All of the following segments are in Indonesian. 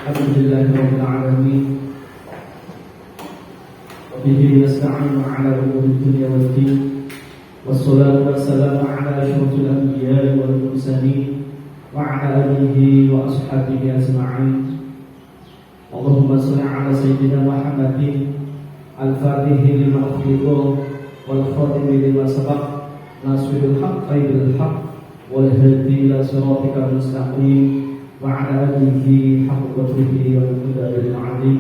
Alhamdulillahirabbil alamin. Wa bihi nasta'inu 'ala umuri dunya waddin. Wassalatu wassalamu 'ala asyrofil anbiya'i wal mursalin wa 'ala alihi wa ashabihi ajma'in. Allahumma shalli 'ala sayyidina Muhammadin al-fatihi lima ughliqa wal khatimi lima sabaq nasiril haqqi bil haqq wal hadi ila siratikal mustaqim wa 'ala alihi haqqa qadrihi wa miqdaril 'azim.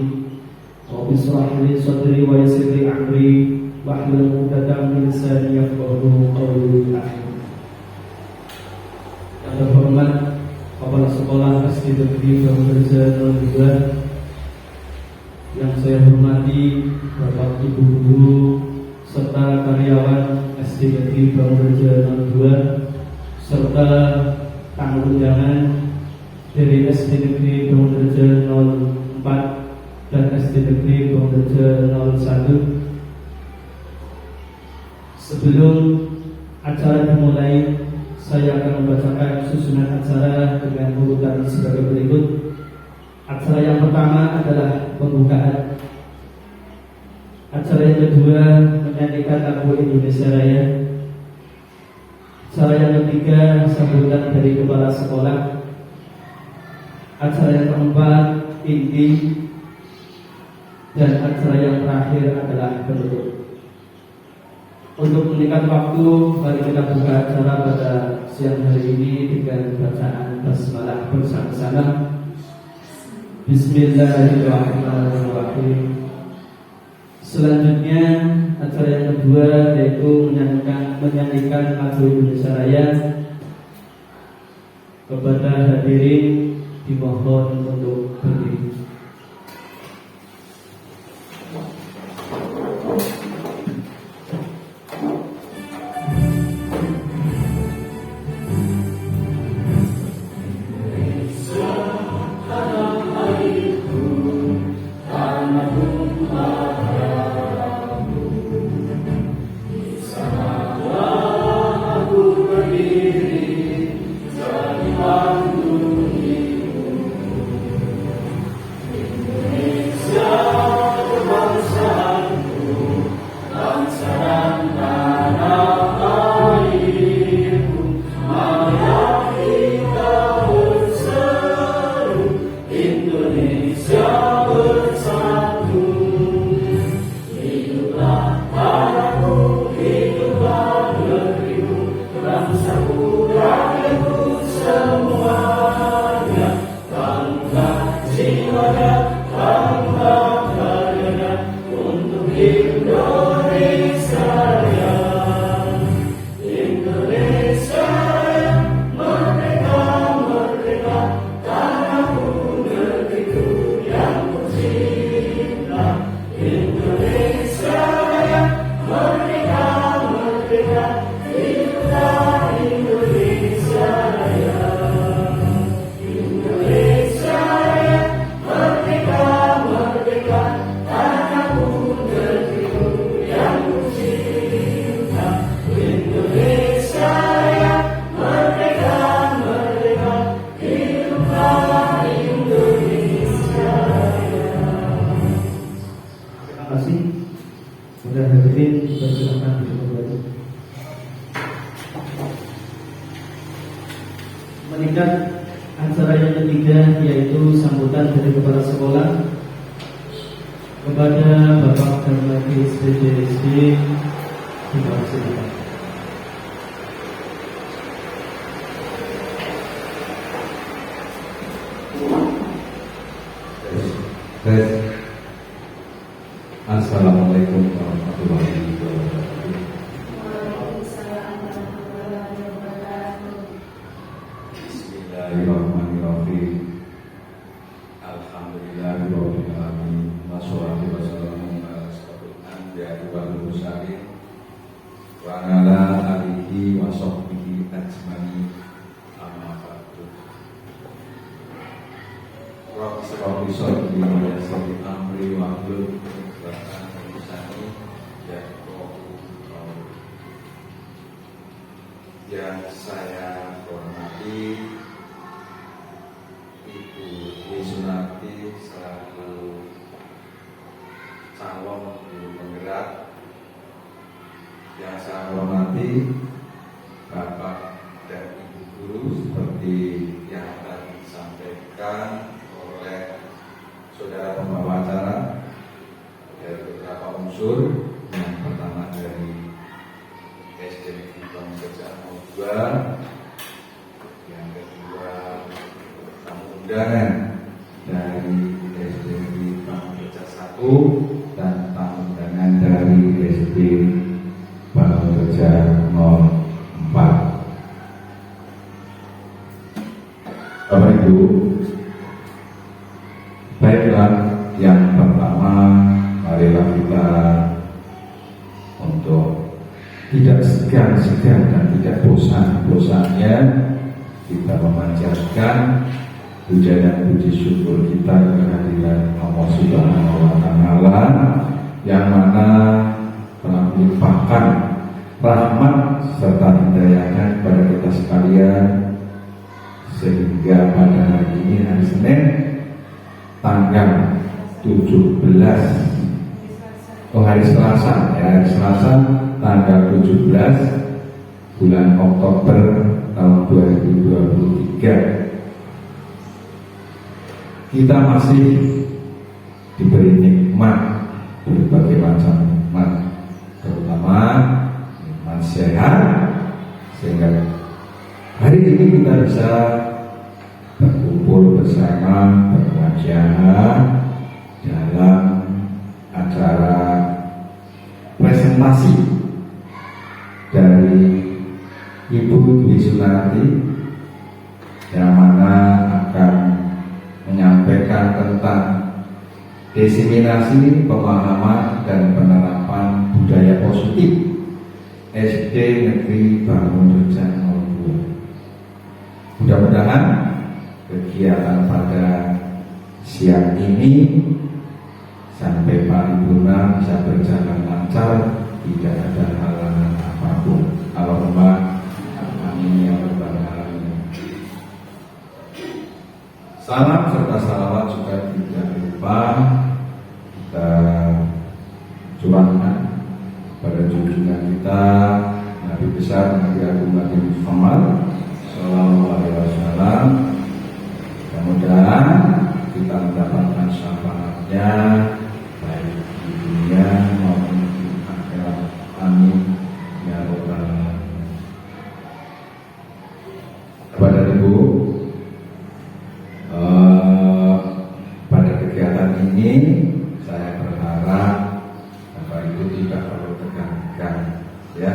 Rabbi shrah li sadri wa yassir li amri wahlul 'uqdatam min lisani yafqahu qawli. Yang terhormat Kepala Sekolah SD Negeri Bangurjo 02, yang saya hormati Bapak Ibu Guru serta karyawan SD Negeri Bangurjo 02 serta tamu undangan dari SD Negeri Bangurjo 04 dan SD Negeri Bangurjo 01. Sebelum acara dimulai, saya akan membacakan susunan acara dengan urutan sebagai berikut. Acara yang pertama adalah pembukaan. Acara yang kedua menyanyikan lagu Indonesia Raya. Acara yang ketiga sambutan dari kepala sekolah. Acara yang keempat inti. Dan acara yang terakhir adalah penutup. Untuk meningkat waktu, mari kita buka acara pada siang hari ini dengan bacaan basmalah bersama-sama. Bismillahirrahmanirrahim. Selanjutnya acara yang kedua yaitu menyanyikan lagu Indonesia Raya. Kepada hadirin dimohon untuk berdiri. Meningkat acara yang ketiga yaitu sambutan dari kepala sekolah kepada Bapak Darmadi SPDSD. Terima kasih. Assalamualaikum warahmatullahi wabarakatuh. Bismillahirrahmanirrahim. Alhamdulillahirabbil alamin. Wassalatu wassalamu ala asyrofil anbiya'i wal mursalin wa ala alihi wa sahbihi ajmain. Amma ba'du. Rabbi sholli wa yassir amri wa hlul 'uqdatam min lisani yafqahu qawli. Yang saya hormati Ibu Sunati Salom Guru Penggerak yang saya hormati Bapak dan Ibu Guru, seperti yang tadi disampaikan oleh saudara pembawa acara dari beberapa unsur. Yang pertama dari SD Negeri Pamunggajan 02, yang kedua tamu undangan dari SD Negeri Pamunggajan 1 dan tamu undangan dari SD Pamunggajan 04. Bapak Ibu, baiklah, yang pertama marilah kita untuk tidak segan-segan dan tidak bosan-bosannya kita memanjatkan puja dan puji syukur kita kehadiran Allah Subhanahu wa Ta'ala yang mana telah melimpahkan rahmat serta hidayahnya kepada kita sekalian, sehingga pada hari ini, hari Senin tanggal 17 hari Selasa tanggal 17 bulan Oktober tahun 2023, kita masih diberi nikmat, berbagai macam nikmat, terutama nikmat sehat, sehingga hari ini kita bisa berkumpul bersama, berwajah dalam acara presentasi dari Ibu Dwi Sunarti yang mana akan menyampaikan tentang diseminasi pemahaman dan penerapan budaya positif SD Negeri Pamunggajan 02. Mudah-mudahan kegiatan pada siang ini sampai paripurna bisa berjalan lancar, tidak ada halangan apapun. Allahumma amin ya rabbal alamin. Salam serta salawat juga tidak lupa kita curahkan pada junjungan kita Nabi besar Nabi Agung Nabi Muhammad Sallallahu Alaihi Wasallam. Mudah-mudahan kita mendapatkan syafaatnya baik di dunia maupun di akhirat. Amin ya rabbal alamin. Kepada Ibu, pada kegiatan ini saya berharap Bapak Ibu tidak perlu tegang-tegang, ya,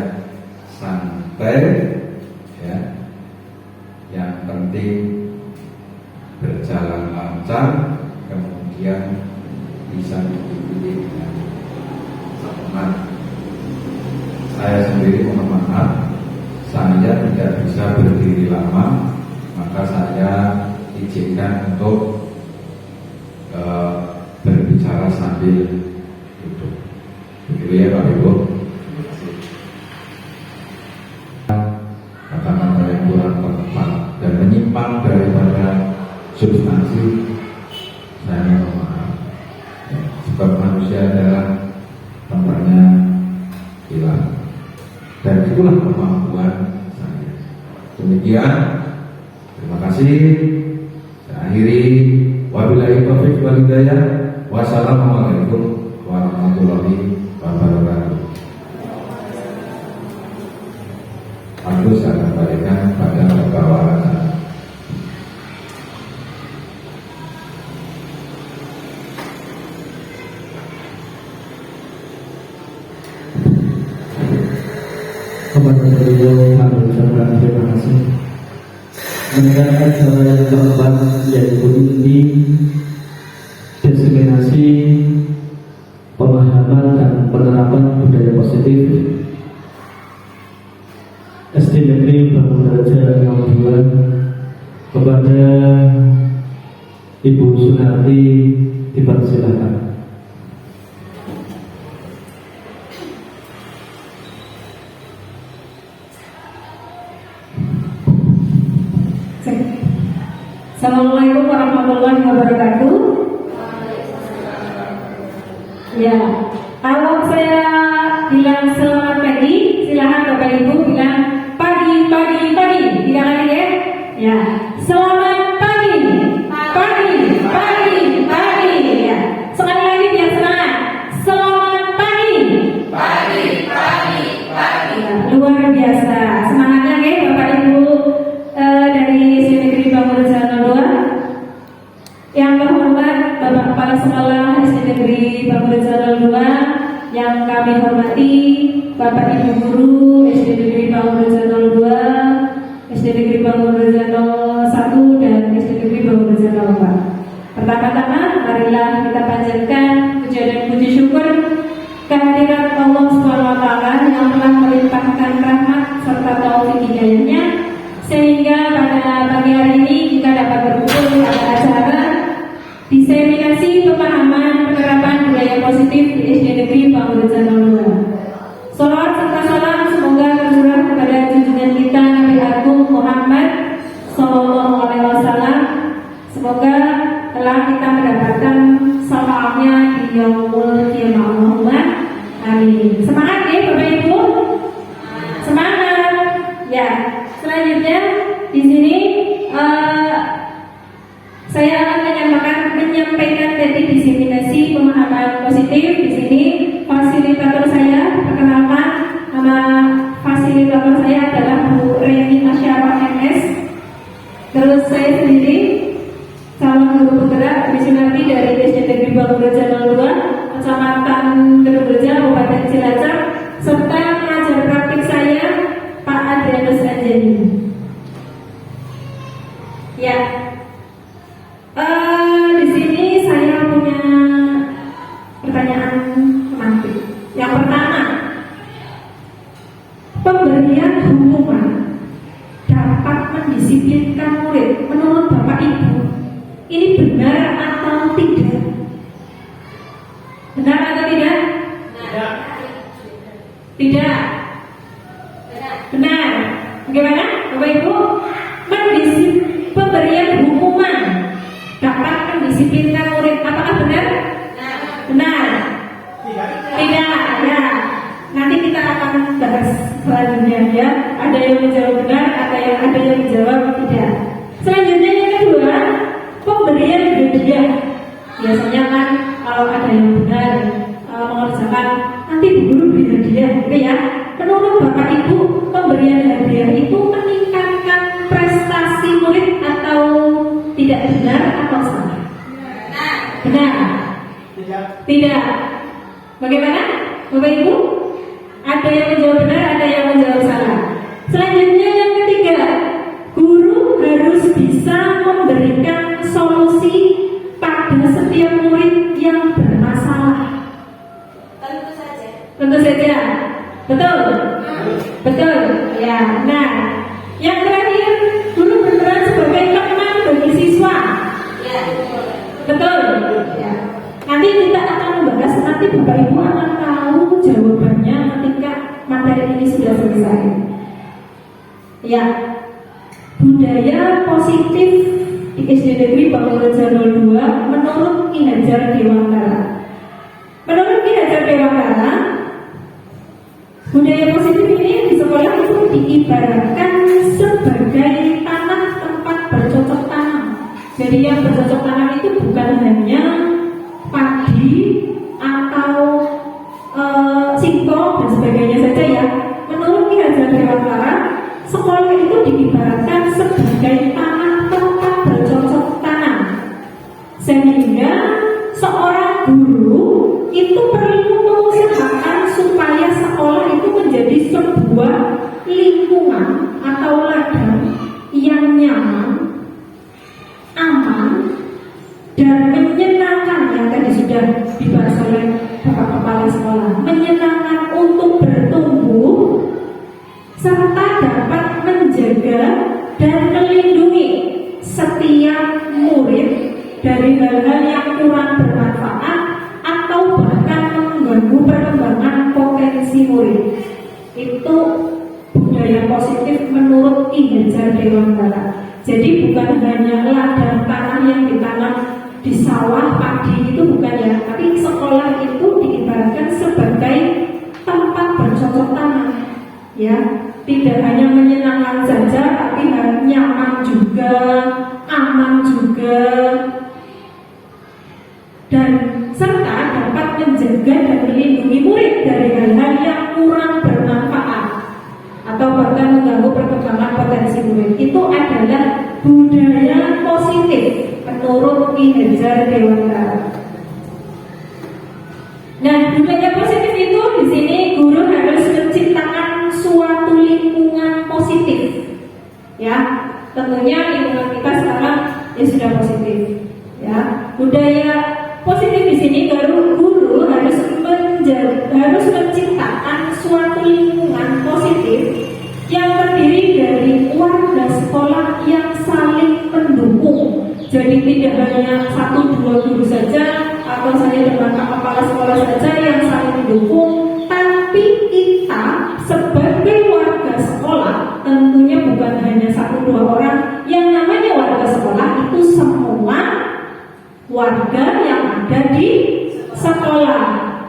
santai, ya. Yang penting berjalan lancar, kemudian bisa diikuti dengan semangat. Saya sendiri mohon maaf, saya tidak bisa berdiri lama, maka saya izinkan untuk berbicara sambil duduk. Begitu ya Pak Ibu. Kata-kata yang kurang tepat dan menyimpang daripada substansi, saya mohon maaf, ya, sebab manusia adalah tempatnya hilang, dan itulah kemampuan saya. Demikian, terima kasih. Saya akhiri, wabillahi taufiq wal hidayah. Wassalamualaikum warahmatullahi wabarakatuh. Aku saya kembalikan pada pembawa acara. Kepada beliau kami ucapkan terima kasih. Mengenai acara yang keempat, yaitu inti diseminasi pemahaman dan penerapan budaya positif SD Negeri Pamunggajan 02, kepada Ibu Sunarti dipersilakan. Assalamualaikum warahmatullahi wabarakatuh. Ya, kalau saya bilang selamat pagi, silahkan Bapak Ibu bilang pagi, pagi, pagi. Bilang lagi ya. Ya, selamat pagi, pagi, pagi, pagi. Ya, sekali lagi biar semangat. Selamat pagi, pagi, pagi, pagi. Ya, luar biasa. Semangatnya ya Bapak Ibu dari SD Negeri Bangunan 02. Yang terhormat Bapak Kepala Sekolah SD Negeri Bangunan 02, yang kami hormati Bapak Ibu Guru SD Negeri Bangunan 02, SD Negeri Bangunan 01 dan SD Negeri Bangunan 04. Pertama-tama marilah kita panjatkan puja dan puji syukur kehadirat Allah SWT yang telah melimpahkan rahmat serta taufik hidayahnya sehingga pada pagi hari ini kita dapat berkumpul pada acara diseminasi pemahaman penerapan budaya positif di SD Negeri Bangunan 02. Salawat serta salam semoga tercurah kepada junjungan kita Nabi Agung Muhammad Sallallahu Alaihi Wasallam. Semoga telah kita mendapatkan syafaatnya di yaumul qiyamah. Allahumma amin. Semangat ya Bapak Ibu. Semangat. Ya. Selanjutnya di sini saya akan menyampaikan tadi diseminasi pemahaman positif. Di sini fasilitator saya, perkenalkan nama fasilitator saya adalah Bu Reni Asyarah MS. Terus saya sendiri calon guru penggerak misionari dari SD Negeri Bangunan 02, Kecamatan Kedungreja, Kabupaten Cilacap, serta pengajar praktik saya Pak Adrianus Anjani. Ya. Di sini saya punya pertanyaan menarik. Yang pertama, pemberian hukuman dapat mendisiplinkan murid. Menurut Bapak Ibu, ini benar atau tidak? Benar atau tidak? Tidak. Benar. Bagaimana, Bapak Ibu? Pemberian hukuman dapat mendisiplinkan murid. Apakah benar? Benar. Tidak. Ya. Nanti kita akan bahas selanjutnya ya. Ada yang menjawab benar, ada yang menjawab tidak. Selanjutnya yang kedua, pemberian hadiah. Biasanya kan kalau ada yang benar mengerjakan, nanti guru beri hadiah, oke ya. Menurut Bapak Ibu, pemberian hadiah itu meningkatkan prestasi murid atau tidak, benar atau salah? Benar. Tidak. Bagaimana, Bapak Ibu? Ada yang menjawab benar, ada yang menjawab salah. Selanjutnya yang ketiga, guru harus bisa memberikan solusi pada setiap murid yang bermasalah. Tentu saja. Tentu saja. Betul? Betul. Ya. Nah, yang terakhir, guru berperan sebagai teman bagi siswa. Ya. Betul. Ya. Nanti kita akan membahas, nanti Bapak Ibu akan tahu jawabannya ketika materi ini sudah selesai. Ya. Budaya positif di SD Negeri Bangunan 02 menurut Ki Hajar Dewantara. Menurut Ki Hajar Dewantara, budaya positif ini di sekolah itu diibaratkan sebagai tanah tempat bercocok tanam. Jadi yang bercocok tanam itu bukan hanya padi atau singkong dan sebagainya saja ya. Menurut Ki Hajar Dewantara, sekolah itu diibaratkan sebagai tanah tempat bercocok tanam, sehingga seorang guru itu perlu mengusahakan supaya sekolah itu menjadi sebuah lingkungan atau ladang yang nyaman, aman, dan menyenangkan. Yang tadi sudah dibahas oleh Bapak Kepala Sekolah, menyenangkan untuk bertumbuh serta dapat menjaga dan melindungi setiap murid dari hal-hal yang kurang bermanfaat atau bahkan mengganggu perkembangan potensi murid. Itu budaya positif menurut Ki Hajar Dewantara. Jadi bukan hanya ladang tanah yang ditanam di sawah padi, itu bukan ya, tapi sekolah itu dan serta dapat menjaga dan melindungi murid dari hal-hal yang kurang bermanfaat atau bahkan mengganggu perkembangan potensi murid. Itu adalah budaya positif menurut Ki Hajar Dewantara. Nah, budaya positif itu di sini guru harus menciptakan suatu lingkungan positif. Ya, tentunya lingkungan kita sekarang ya sudah positif. Ya, budaya positif di sini guru harus menciptakan suatu lingkungan positif yang terdiri dari warga sekolah yang saling mendukung. Jadi tidak hanya 1-2 guru saja atau saya dengan kepala sekolah saja yang saling mendukung, tapi kita sebagai warga sekolah tentunya bukan hanya 1-2 orang. Yang namanya warga sekolah itu semua warga yang ada di sekolah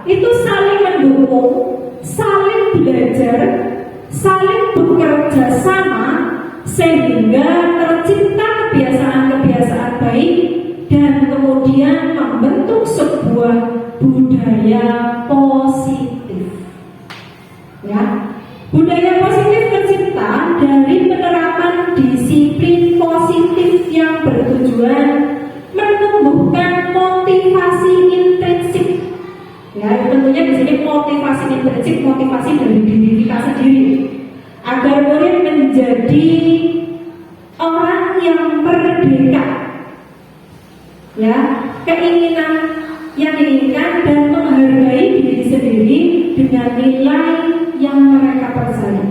itu saling mendukung, saling belajar, saling bekerja sama sehingga tercipta kebiasaan-kebiasaan baik dan kemudian membentuk sebuah budaya positif. Ya, budaya positif tercipta dari penerapan disiplin positif yang bertujuan menumbuhkan motivasi intrinsik. Ya, tentunya di sini motivasi intrinsik, motivasi dari diri kita sendiri, agar murid menjadi orang yang merdeka. Ya, keinginan yang diinginkan dan menghargai diri sendiri dengan nilai yang mereka percaya.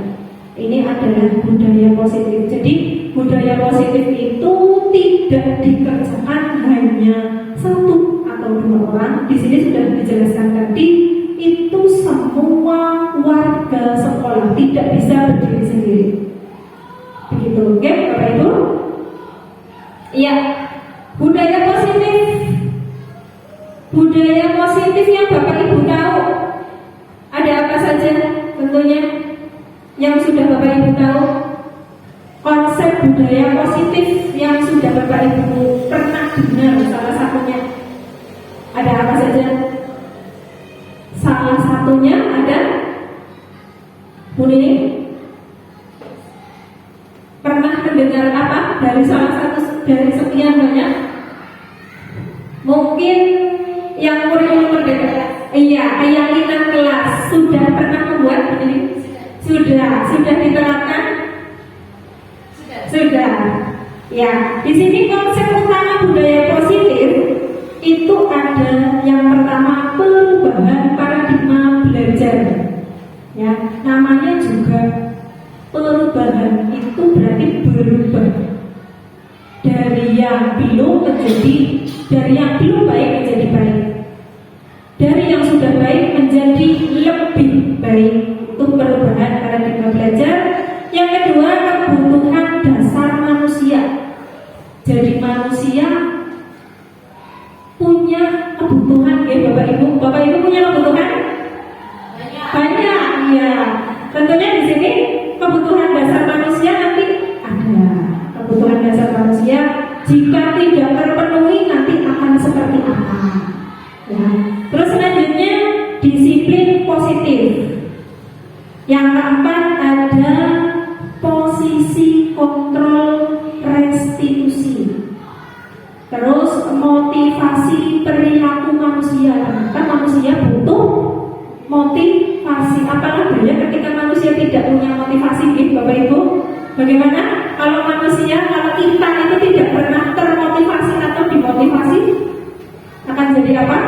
Ini adalah budaya positif. Jadi budaya positif itu tidak dikerjakan hanya 1 atau 2 orang. Di sini sudah dijelaskan tadi, itu semua warga sekolah, tidak bisa berdiri sendiri. Begitu, oke, Bapak Ibu? Iya, budaya positif. Budaya positif yang Bapak Ibu tahu ada apa saja? Tentunya yang sudah Bapak Ibu tahu, konsep budaya positif yang sudah Bapak Ibu pernah dengar, salah satunya ada apa saja? Salah satunya ada Bu Nini, pernah mendengar apa dari salah satu dari sekian banyak? Mungkin yang murid merdeka, iya, keyakinan kelas sudah pernah membuat ini? Sudah diterapkan? Sudah. Ya, di sini konsep utama budaya positif itu ada yang pertama perubahan paradigma belajar. Ya, namanya juga perubahan, itu berarti berubah dari yang belum baik menjadi baik, dari yang sudah baik menjadi lebih baik. Itu perubahan paradigma belajar. Yang kedua, kebutuhan dasar manusia. Jadi manusia punya kebutuhan, ya Bapak Ibu. Bapak Ibu punya kebutuhan? Banyak, ya. Tentunya di sini kebutuhan dasar manusia nanti ada. Kebutuhan dasar manusia jika tidak terpenuhi nanti akan seperti apa? Ya. Terus selanjutnya disiplin positif. Yang keempat ada posisi kontrol restitusi. Terus motivasi perilaku manusia. Kan manusia butuh motivasi. Apalah daya ketika manusia tidak punya motivasi, gitu Bapak Ibu. Bagaimana kalau manusia, kalau kita itu tidak pernah termotivasi atau dimotivasi, akan jadi apa?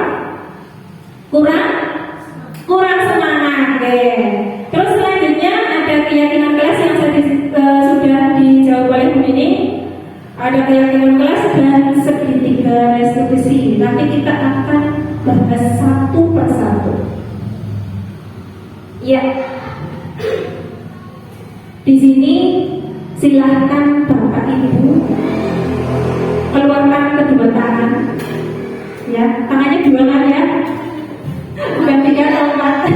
Kurang semangat, deh. Terus selanjutnya ada keyakinan kelas yang sudah dijawab oleh Bu Nini. Ada keyakinan kelas dan segitiga restitusi. Nanti kita akan bahas satu persatu. Ya. Di sini silahkan Bapak Ibu keluarkan kedua tangan. Ya, tangannya 2 kan ya. Bukan 3 atau 4.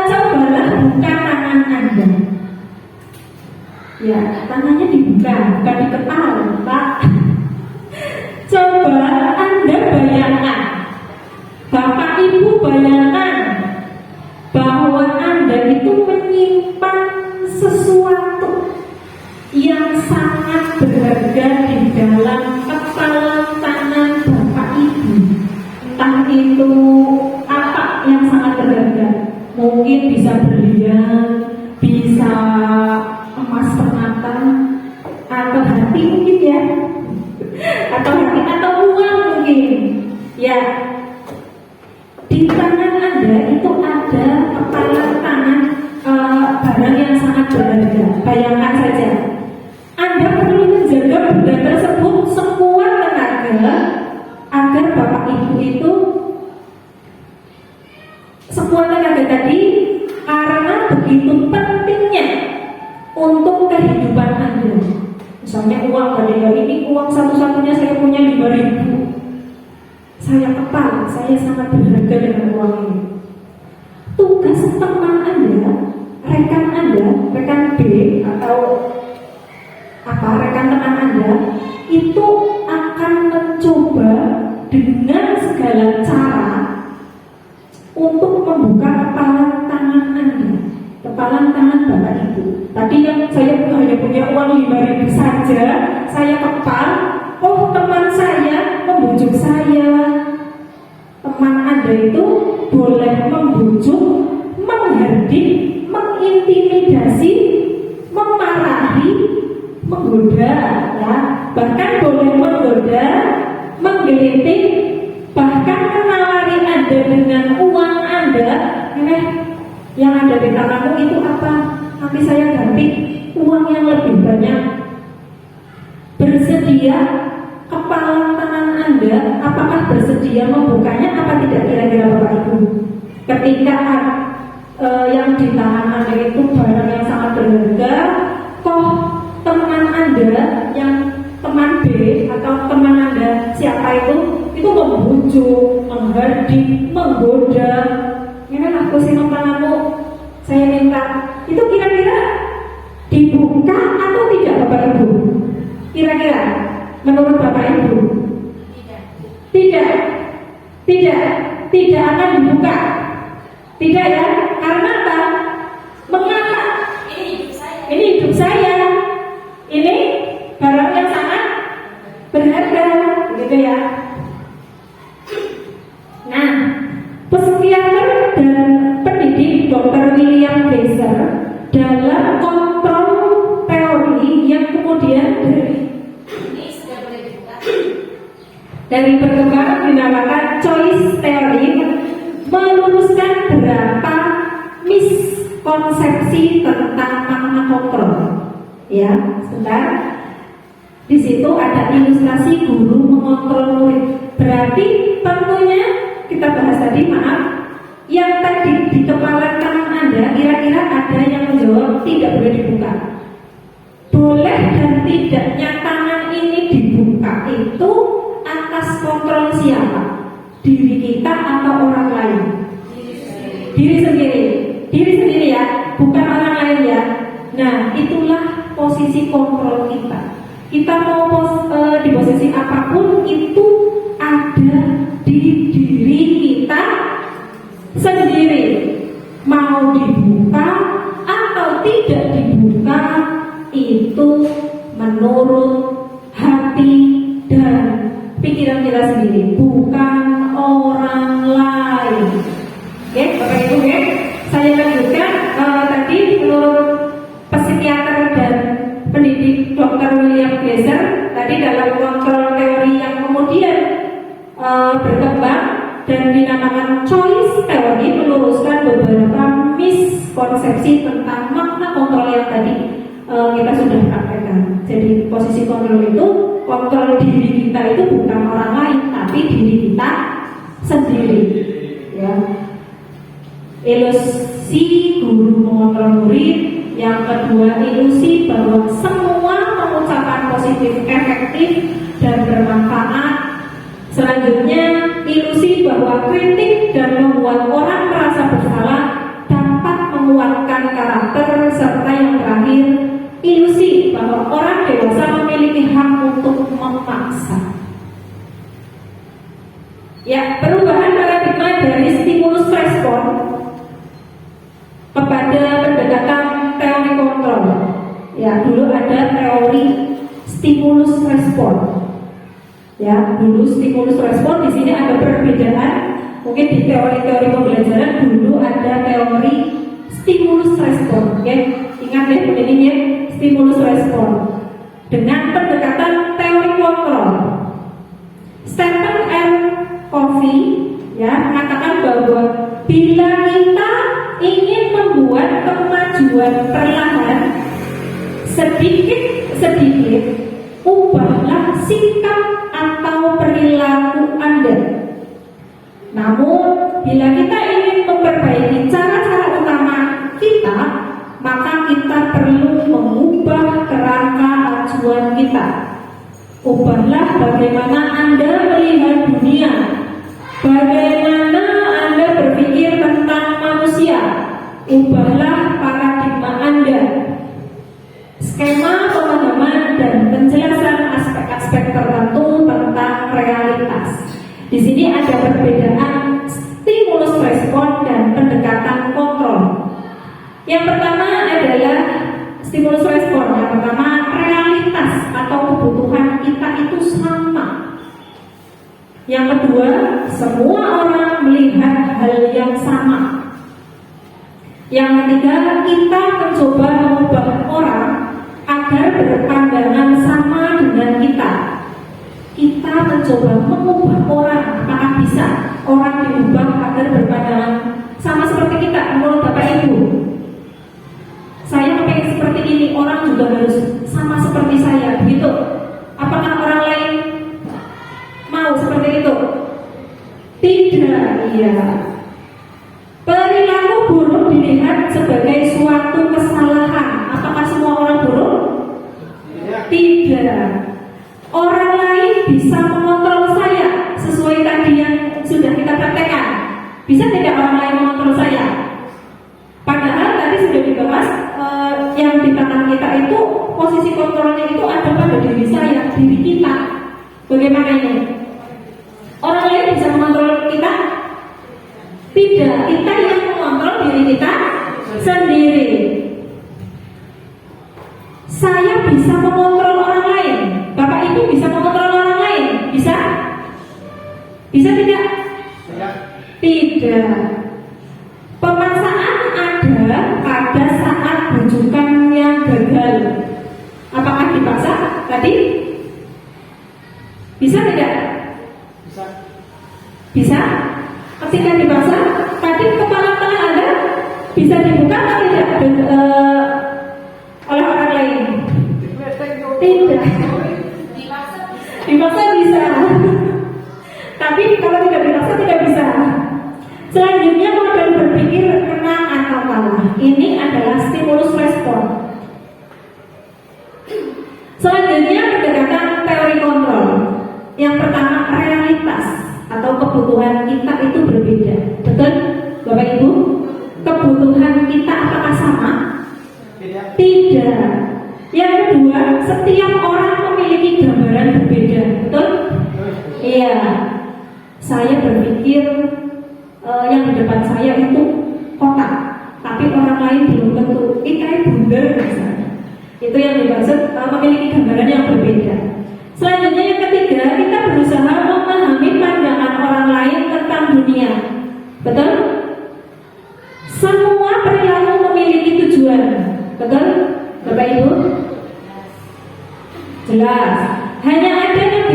Cobalah buka tangan Anda. Ya, tangannya dibuka, bukan dikepal, Pak. Coba Ya, di tangan Anda itu ada kepala tangan barang yang sangat berharga. Bayangkan saja, Anda perlu menjaga benda tersebut sekuat tenaga agar Bapak Ibu itu sekuat tenaga tadi, karena begitu pentingnya untuk kehidupan Anda. Misalnya uang tadi, ini uang satu-satunya saya punya 5.000. Saya kepal, saya sangat berharga dengan uang ini. Tugas teman Anda, rekan B atau rekan teman Anda itu akan mencoba dengan segala cara untuk membuka kepala tangan Anda, kepala tangan Bapak Ibu. Tadi yang saya hanya punya uang 5.000 saja, saya kepal. Oh, teman saya membujuk saya. Teman Anda itu boleh membujuk, menghardik, mengintimidasi, memarahi, menggoda, ya. Bahkan boleh menggoda, menggelitik, bahkan menawari Anda dengan uang Anda. Yang ada di tanganmu itu apa? Nanti saya ganti uang yang lebih banyak. Bersedia kepala tangan Anda, apakah bersedia membukanya apa tidak kira-kira Bapak Ibu? Ketika yang di tangan Anda itu barang yang sangat berharga, kok teman Anda yang teman B atau teman Anda siapa itu membujuk, menghardik, menggoda. Ini aku sih tanganmu, saya minta. Itu kira-kira dibuka atau tidak Bapak Ibu? Kira-kira menurut Bapak Ibu? Tidak akan dibuka. Tidak ya? Karena apa? Mengapa? Ini hidup saya. Ini barang yang sangat berharga, begitu ya. Nah, psikiater dan pendidik Dr. William Glasser dalam kontrol teori yang kemudian dari perkembangan dinamakan choice theory, meluruskan beberapa miskonsepsi tentang makna kontrol. Ya, sebentar. Di situ ada ilustrasi guru mengontrol murid. Berarti tentunya kita bahas tadi, yang tadi di kepala tangan Anda kira-kira ada yang menjawab tidak boleh dibuka. Boleh dan tidaknya tangan ini dibuka itu atas kontrol siapa? Diri kita atau orang lain? Diri sendiri ya, bukan orang lain ya. Nah, itulah posisi kontrol kita. Kita mau di posisi apapun itu ada di diri kita sendiri. Mau dibuka atau tidak dibuka itu menurut hati dan pikiran kita sendiri, bukan orang lain. Oke, Bapak Ibu ya. Saya lanjutkan tadi menurut psikiater dan pendidik Dr. William Glasser tadi dalam kontrol teori yang kemudian berkembang dan dinamakan choice teori, meluruskan beberapa miskonsepsi tentang makna kontrol yang tadi kita sudah praktekkan. Jadi posisi kontrol itu, kontrol diri kita itu bukan orang lain, tapi diri kita sendiri. Ya. Ilusi guru mengontrol murid. Yang kedua, ilusi bahwa semua pengucapan positif efektif dan bermanfaat. Selanjutnya, ilusi bahwa kritik dan membuat orang merasa bersalah dapat menguatkan karakter. Serta yang terakhir, ilusi bahwa orang dewasa memiliki hak untuk memaksa. Ya, perubahan paradigma dari stimulus respon kepada pendekatan teori kontrol. Ya, dulu ada teori stimulus respon. Ya, dulu stimulus respon, di sini ada perbedaan. Mungkin di teori-teori pembelajaran dulu ada teori stimulus respon. Oke, ingat ya pentingnya stimulus respon dengan pendekatan teori kontrol. Stephen R. Covey Covey ya mengatakan bahwa bila kita ingin membuat kemajuan perlahan, sedikit ubahlah sikap atau perilaku Anda. Namun bila kita ingin memperbaiki cara-cara utama kita, maka kita perlu mengubah kerangka acuan kita. Ubahlah bagaimana Anda melihat dunia, bagaimana Anda berpikir tentang manusia. Ubahlah paradigma Anda. Skema pemahaman dan penjelasan aspek-aspek tertentu tentang realitas. Di sini ada perbedaan stimulus respon dan pendekatan kontrol. Yang pertama adalah stimulus respon. Yang pertama, realitas atau kebutuhan kita itu sama. Yang kedua, semua orang melihat hal yang sama. Yang ketiga, kita mencoba mengubah orang agar berpandangan sama dengan kita. Kita mencoba mengubah orang, apakah bisa orang diubah agar berpandangan sama seperti kita menurut Bapak Ibu? Saya pengen seperti ini, orang juga harus sama seperti saya, begitu? Apakah orang lain mau seperti itu? Tidak, iya. Perilaku buruk dilihat sebagai suatu kesalahan. Apakah semua orang buruk? Tidak. Orang lain bisa mengontrol saya sesuai tadi yang sudah kita praktekkan. Bisa tidak orang lain mengontrol saya? Padahal tadi sudah dibahas yang di tangan kita itu posisi kontrolnya itu ada pada diri saya, diri kita. Bagaimana ini? Orang lain bisa mengontrol kita? Tidak, kita yang mengontrol diri kita sendiri. Saya bisa mengontrol orang lain. Bapak Ibu bisa mengontrol orang lain? Bisa? Bisa tidak? Tidak. Pemaksaan ada pada saat bujukan yang gagal. Apakah dipaksa tadi? Bisa tidak? Bisa? Ketika dipaksa, tadi kepala tangan Anda bisa dibuka atau tidak oleh orang lain? Tidak. Dipaksa bisa. Tapi kalau tidak dipaksa tidak bisa. Selanjutnya model berpikir menang atau kalah. Ini adalah stimulus respon. Selanjutnya pendekatan teori kontrol. Yang pertama, realitas atau kebutuhan kita itu berbeda. Betul, Bapak Ibu? Kebutuhan kita apakah sama? Tidak. Yang kedua, setiap orang memiliki gambaran berbeda. Betul? Iya. Saya berpikir yang di depan saya itu kotak, tapi orang lain belum tentu. Ini kayak bundar misalnya. Itu yang dimaksud memiliki gambaran yang berbeda. Selanjutnya yang ketiga, kita berusaha memahami pandangan orang lain tentang dunia. Betul? Semua perilaku memiliki tujuan. Betul? Bapak Ibu? Jelas. Hanya Anda yang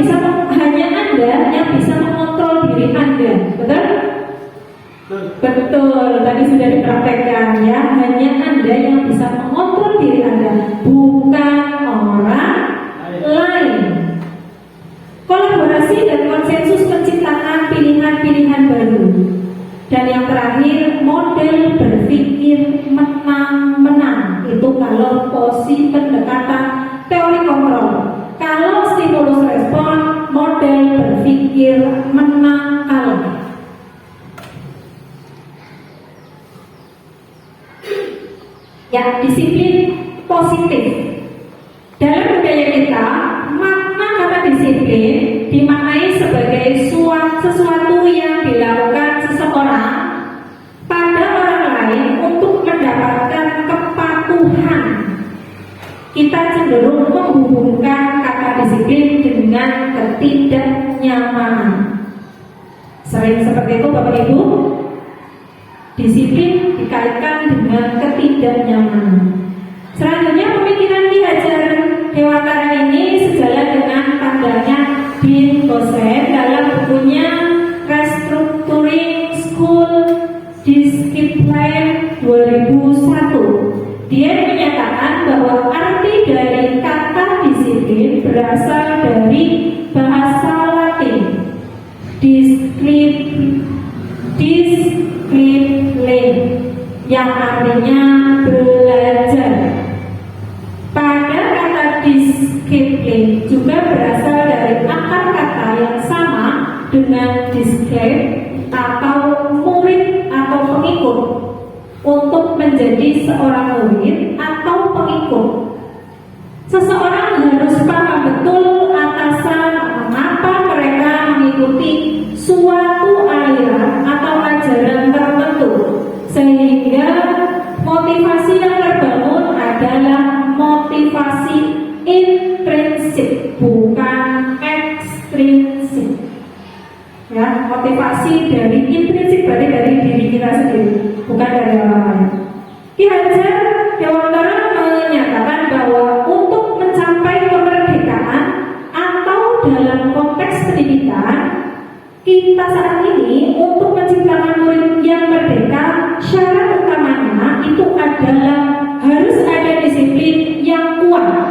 bisa mengontrol diri Anda. Betul? Betul. Tadi sudah dipraktekkan ya. Hanya Anda yang bisa mengontrol diri Anda, bukan orang lain. Kolaborasi dan konsensus menciptakan pilihan-pilihan baru. Dan yang terakhir, model berpikir menang-menang. Itu kalau posisi pendekatan teori kontrol. Kalau stimulus respon, model berpikir menang kalah. Ya, disiplin positif. Dalam budaya kita, makna kata disiplin dimaknai sebagai sesuatu yang dilakukan seseorang pada orang lain untuk mendapatkan kepatuhan. Kita cenderung menghubungkan kata disiplin dengan ketidaknyamanan. Sering seperti itu Bapak Ibu. Disiplin dikaitkan dengan ketidaknyamanan. Selanjutnya pemikiran Ki Hajar Dewantara ini sejalan dengan pandangan Bin Gosen dalam bukunya Dia menyatakan bahwa arti dari kata disiplin berasal dari bahasa Latin discipline yang artinya belajar. Pada kata disiplin juga berasal dari akar kata yang sama dengan disciple atau murid atau pengikut, untuk menjadi seorang murid atau pengikut. Seseorang harus paham betul atasan mengapa mereka mengikuti suatu aliran atau ajaran tertentu, sehingga motivasi yang terbangun adalah motivasi intrinsik, bukan ekstrinsik. Ya, motivasi dari intrinsik berarti dari diri kita sendiri, bukan dari orang lain. Ki Hajar Dewantara menyatakan bahwa untuk mencapai kemerdekaan atau dalam konteks pendidikan kita saat ini, untuk menciptakan murid yang merdeka, syarat utamanya itu adalah harus ada disiplin yang kuat.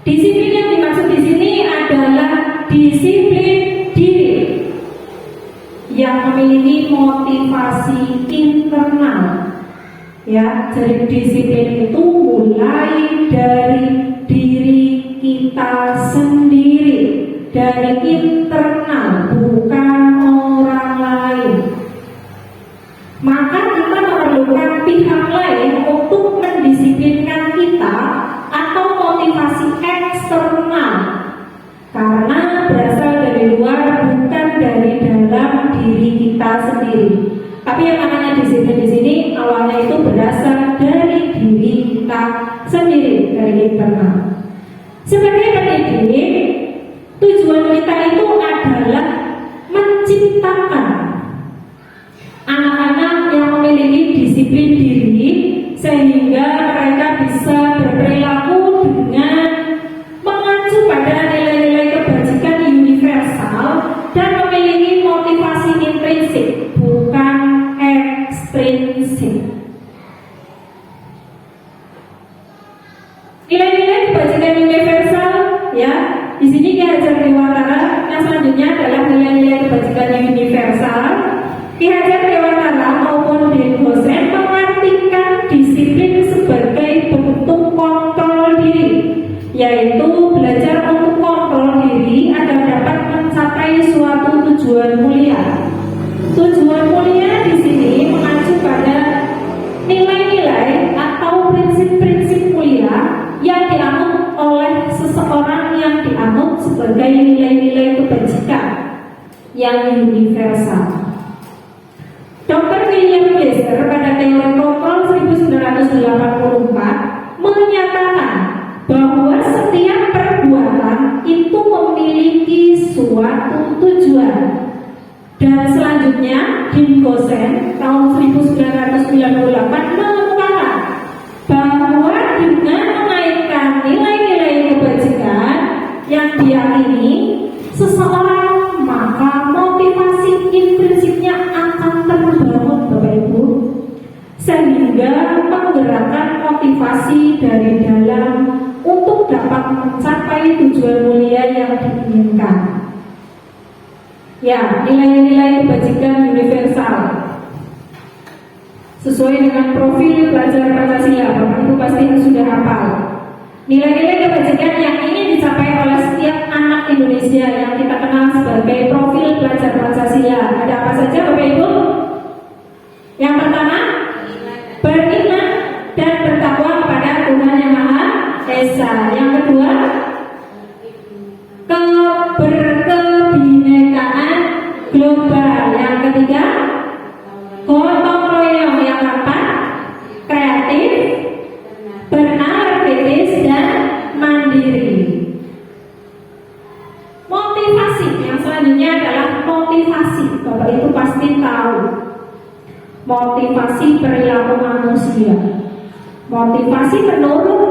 Disiplin yang dimaksud di sini adalah disiplin diri yang memiliki motivasi internal. Ya, jadi disiplin itu mulai dari diri kita sendiri, dari internal, bukan orang lain. Maka kita memerlukan pihak lain untuk mendisiplinkan kita atau motivasi eksternal, karena berasal dari luar, bukan dari dalam diri kita sendiri. Tapi yang namanya disiplin di sini awalnya itu berasal dari diri kita sendiri, dari internal. Sebagai pendidik, tujuan kita itu adalah menciptakan anak-anak yang memiliki disiplin diri, sehingga mereka bisa berperilaku dengan mengacu pada nilai-nilai kebajikan universal dan memiliki motivasi intrinsik, bukan ekstrinsik. Nilai-nilai kebajikan universal, ya, di sini Ki Hajar Dewantara yang selanjutnya adalah nilai-nilai kebajikan universal. Ki Hajar Dewantara maupun dosen mengartikan disiplin sebagai bentuk kontrol diri, yaitu belajar untuk kontrol diri agar dapat mencapai suatu tujuan mulia. Tujuan mulia di sini mengacu pada nilai-nilai atau prinsip-prinsip mulia yang dianut oleh seseorang yang dianut sebagai nilai-nilai kebajikan yang universal. Dr. William Glasser pada teori kontrol 1984 menyatakan bahwa setiap perbuatan itu memiliki suatu tujuan. Dan selanjutnya, Dean Goosen tahun 1998 mengemukakan bahwa dengan mengaitkan nilai-nilai kebajikan yang diyakini seseorang, maka motivasi intrinsiknya akan terbangun, Bapak Ibu, sehingga menggerakkan motivasi dari dalam untuk dapat mencapai tujuan mulia yang diinginkan. Ya, nilai-nilai kebajikan universal sesuai dengan profil pelajar Pancasila. Bapak Ibu pasti sudah hafal nilai-nilai kebajikan yang ingin dicapai oleh setiap anak Indonesia yang kita kenal sebagai profil pelajar Pancasila. Ada apa saja, Bapak Ibu? Yang pertama, beriman dan bertakwa kepada Tuhan Yang Maha Esa. Yang kedua, keberkebinekaan global. Yang ketiga, gotong royong. Yang keempat, kreatif, benar, kritis, dan mandiri. Motivasi yang selanjutnya adalah motivasi. Bapak Ibu pasti tahu motivasi perilaku manusia. Motivasi menurut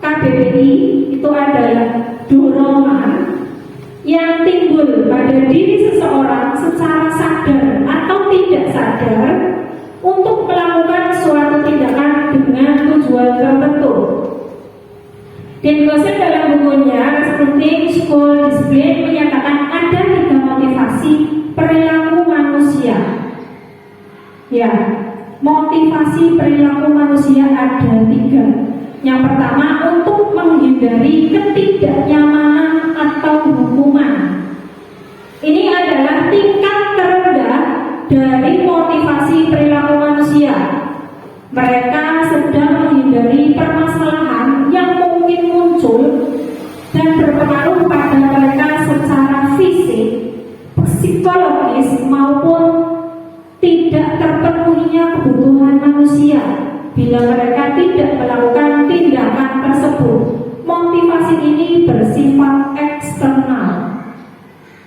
KBBI itu adalah dorongan yang timbul pada diri seseorang secara sadar atau tidak sadar untuk melakukan suatu tindakan dengan tujuan tertentu. Dan Gosen dalam bukunya Recruiting School Discipline menyatakan ada 3 motivasi perilaku manusia. Ya, motivasi perilaku manusia ada 3. Yang pertama, untuk menghindari ketidaknyamanan atau hukuman. Ini adalah tingkat terendah dari motivasi perilaku manusia. Mereka sedang menghindari permasalahan yang mungkin muncul dan berpengaruh pada mereka secara fisik, psikologis maupun tidak terpenuhinya kebutuhan manusia bila mereka tidak melakukan tindakan tersebut. Motivasi ini bersifat eksternal.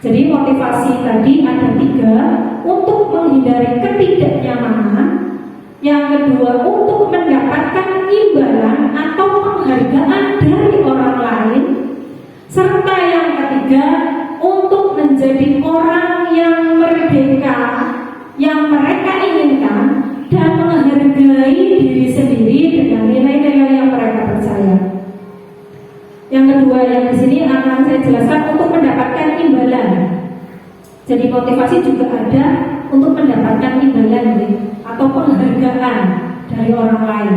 Jadi motivasi tadi ada 3, untuk menghindari ketidaknyamanan. Yang kedua, untuk mendapatkan imbalan atau penghargaan dari orang lain. Serta yang ketiga, untuk menjadi orang yang merdeka, yang mereka inginkan, dan menghargai diri sendiri dengan nilai-nilai yang mereka percaya. Yang kedua yang di sini akan saya jelaskan untuk mendapatkan imbalan. Jadi motivasi juga ada untuk mendapatkan imbalan atau penghargaan dari orang lain.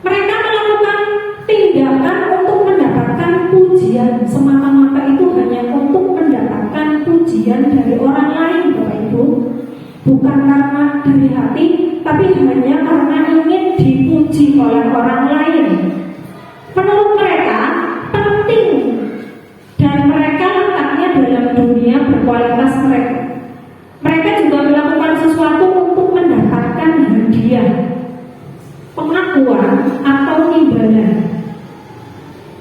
Mereka melakukan tindakan untuk mendapatkan pujian semata-mata, itu hanya untuk mendapatkan pujian dari orang lain, Bapak Ibu. Bukan karena dari hati, tapi hanya karena ingin dipuji oleh orang lain. Menurut mereka penting, dan mereka letaknya dalam dunia berkualitas mereka. Mereka juga melakukan sesuatu untuk mendapatkan hadiah, pengakuan atau imbalan.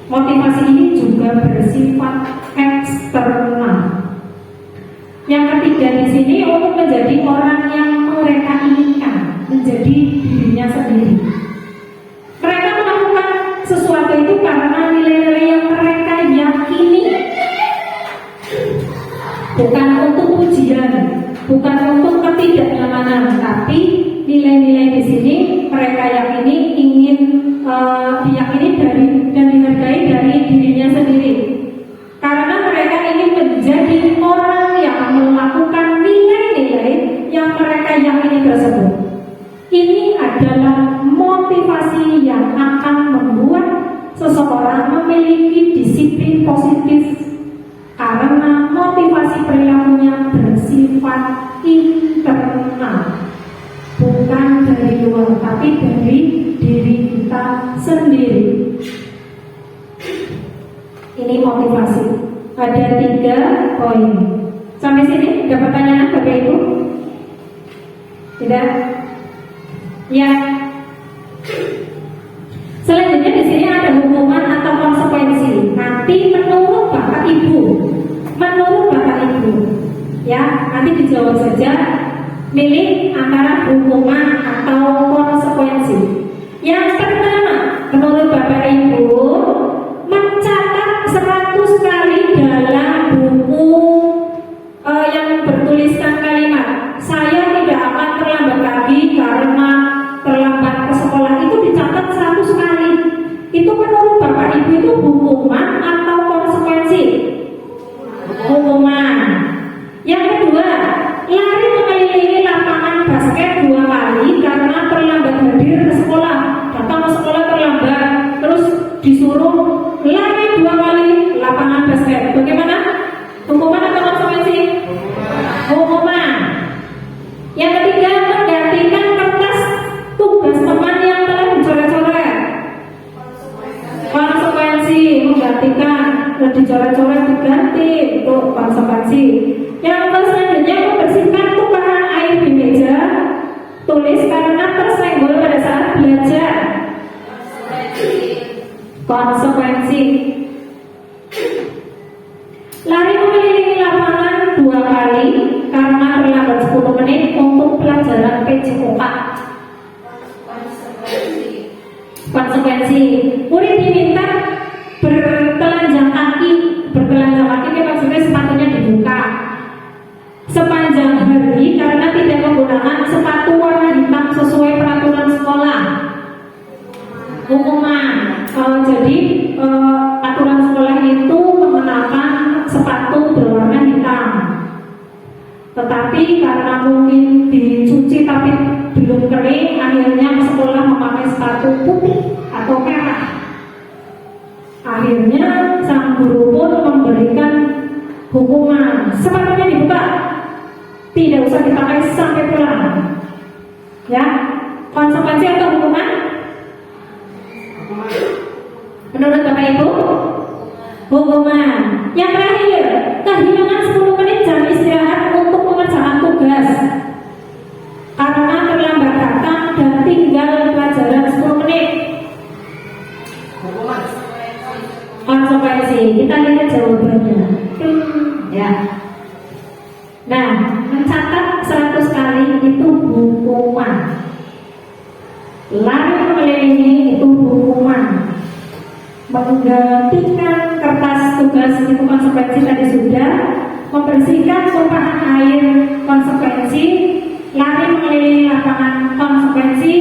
Motivasi ini juga bersifat eksternal. Yang ketiga di sini, untuk menjadi orang yang mereka inginkan, menjadi dirinya sendiri. Mereka melakukan sesuatu itu karena nilai-nilai yang mereka yakini, bukan untuk pujian, bukan untuk ketidaknyamanan, tapi nilai-nilai di sini mereka yakini ingin diyakini dari dan dihargai dari dirinya sendiri. Karena mereka ingin menjadi orang yang melakukan nilai-nilai yang mereka yakini tersebut. Ini adalah motivasi yang akan membuat seseorang memiliki disiplin positif, karena motivasi perilakunya bersifat internal, bukan dari luar, tapi dari diri kita sendiri. Ini motivasi. Ada 3 poin. Sampai sini ada pertanyaan Bapak Ibu? Tidak? Ya. Selanjutnya di sini ada hukuman atau konsekuensi. Nanti menurut Bapak Ibu, ya, nanti dijawab saja. Milih antara hukuman atau konsekuensi. Yang pertama, menurut Bapak Ibu, mencatat 100 kali dalam buku yang bertuliskan kalimat "saya tidak akan terlambat lagi karena terlambat ke sekolah", itu dicatat 100 kali. Itu menurut Bapak Ibu itu hukuman atau konsekuensi? Hukuman. Yang kedua, lari mengelilingi lapangan basket 2 kali karena terlambat hadir ke sekolah. Datang ke sekolah terlambat, terus disuruh lari 2 kali lapangan basket. Bagaimana? Hukuman atau konsekuensi? Hukuman. Yang ketiga, menggantikan kertas tugas teman yang telah dicoret-coret. Konsekuensi. Menggantikan, dicoret-coret diganti, itu konsekuensi. Yang selanjutnya, membersihkan tumpahan air di meja tulis karena tersenggol pada saat belajar. Konsekuensi. Lari mengelilingi lapangan 2 kali karena terlambat 10 menit untuk pelajaran PJOK. Konsekuensi. Murid diminta bertelanjang kaki. Bertelanjang kaki ini maksudnya sepatunya dibuka sepanjang hari karena tidak menggunakan sepatu warna hitam sesuai peraturan sekolah. Jadi aturan sekolah itu mengenakan sepatu berwarna hitam. Tetapi karena mungkin dicuci tapi belum kering, akhirnya sekolah memakai sepatu putih atau merah. Akhirnya sang guru pun memberikan hukuman, sepatunya dibuka, tidak usah dipakai sampai pulang. Ya, konsekuensi atau hukuman? Menurut Bapak Ibu, hukuman. Yang terakhir, kehilangan 10 menit jam istirahat untuk mengerjakan tugas karena terlambat datang dan tinggal pelajaran 10 menit. Konsekuensi, kita lihat jawabannya. Ya. Nah, mencatat 100 kali itu hukuman. Lari mengelilingi itu hukuman. Menggantikan kertas tugas itu konsekuensi tadi sudah. Membersihkan tumpahan air konsekuensi. Lari mengelilingi lapangan konsekuensi.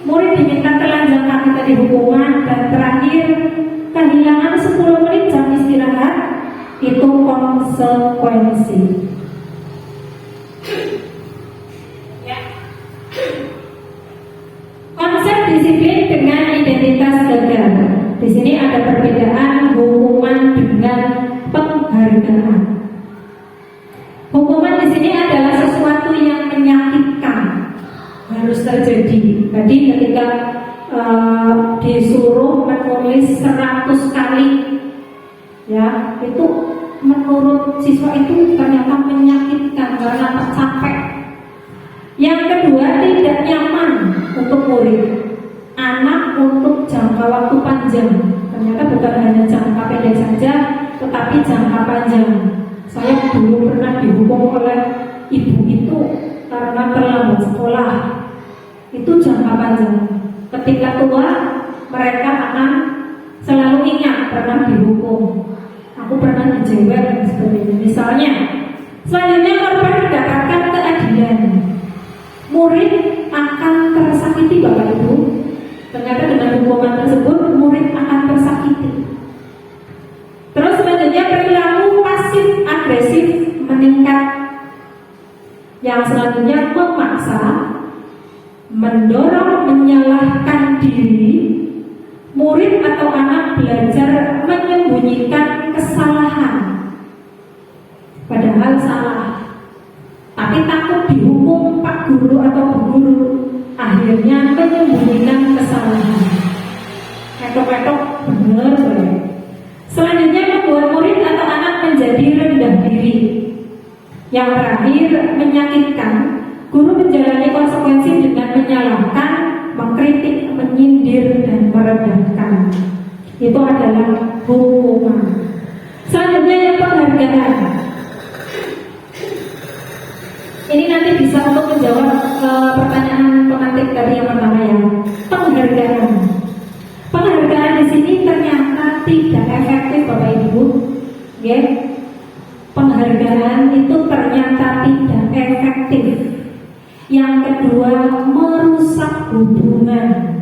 Murid diminta telanjang kaki tadi hukuman. Dan terakhir, kehilangan 10 menit jam istirahat itu konsekuensi. Konsep disiplin dengan identitas gagal. Di sini ada perbedaan hukuman dengan penghargaan. Hukuman di sini adalah sesuatu yang menyakitkan, harus terjadi. Jadi ketika disuruh menulis 100 kali, ya itu menurut siswa itu ternyata menyakitkan karena tercapek. Yang kedua, tidak nyaman untuk murid. Anak untuk jangka waktu panjang. Ternyata bukan hanya jangka pendek saja, tetapi jangka panjang. Saya dulu pernah dihukum oleh ibu itu karena terlambat sekolah. Itu jangka panjang. Ketika tua, mereka akan selalu ingat pernah dihukum. Aku pernah dijewer dan sebagainya. Misalnya, selanjutnya korban mendapatkan keadilan. Murid akan tersakiti, Bapak Ibu. Ternyata dengan hukuman tersebut murid akan tersakiti. Terus selanjutnya perilaku pasif agresif meningkat. Yang selanjutnya memaksa, mendorong menyalahkan diri. Murid atau anak belajar menyembunyikan kesalahan, padahal salah. Tapi takut dihukum Pak Guru atau Bu Guru, akhirnya menyembunyikan kesalahan. Ketok-ketok benar. Selanjutnya membuat murid atau anak menjadi rendah diri. Yang terakhir menyakitkan, guru menjalani konsekuensi dengan menyalahkan, mengkritik, menyindir, dan merendahkan. Itu adalah hukuman. Selanjutnya yang penghargaan. Ini nanti bisa untuk menjawab pertanyaan pemantik tadi yang pertama ya. Penghargaan. Penghargaan di sini ternyata tidak efektif, Bapak Ibu. Ya. Penghargaan itu ternyata tidak efektif. Yang kedua, merusak hubungan,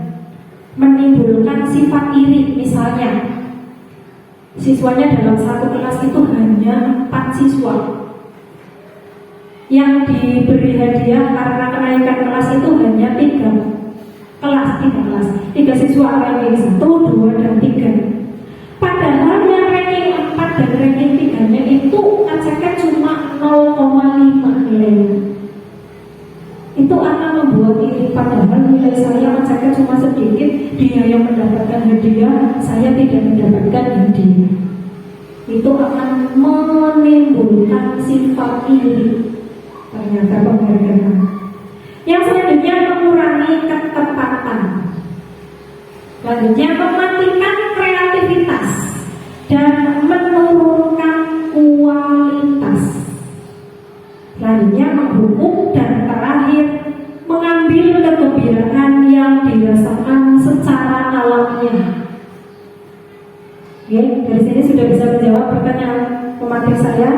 menimbulkan sifat iri. Misalnya, siswanya dalam satu kelas itu hanya 4 siswa. Yang diberi hadiah karena kenaikan kelas itu hanya 3 siswa, ranking 1, 2, dan 3. Padahal yang ranking 4 dan ranking 3-nya itu aceknya cuma 0,5 nilainya. Itu akan membuat iri, padahal nilai saya aceknya cuma sedikit, dia yang mendapatkan hadiah, saya tidak mendapatkan hadiah. Itu akan menimbulkan sifat iri. Ternyata penghargaan. Yang selanjutnya mengurangi ketepatan. Selanjutnya mematikan kreativitas dan menurunkan kualitas. Selanjutnya menghukum, dan terakhir mengambil kegembiraan yang dirasakan secara alamiah. Oke, dari sini sudah bisa menjawab pertanyaan pemateri saya.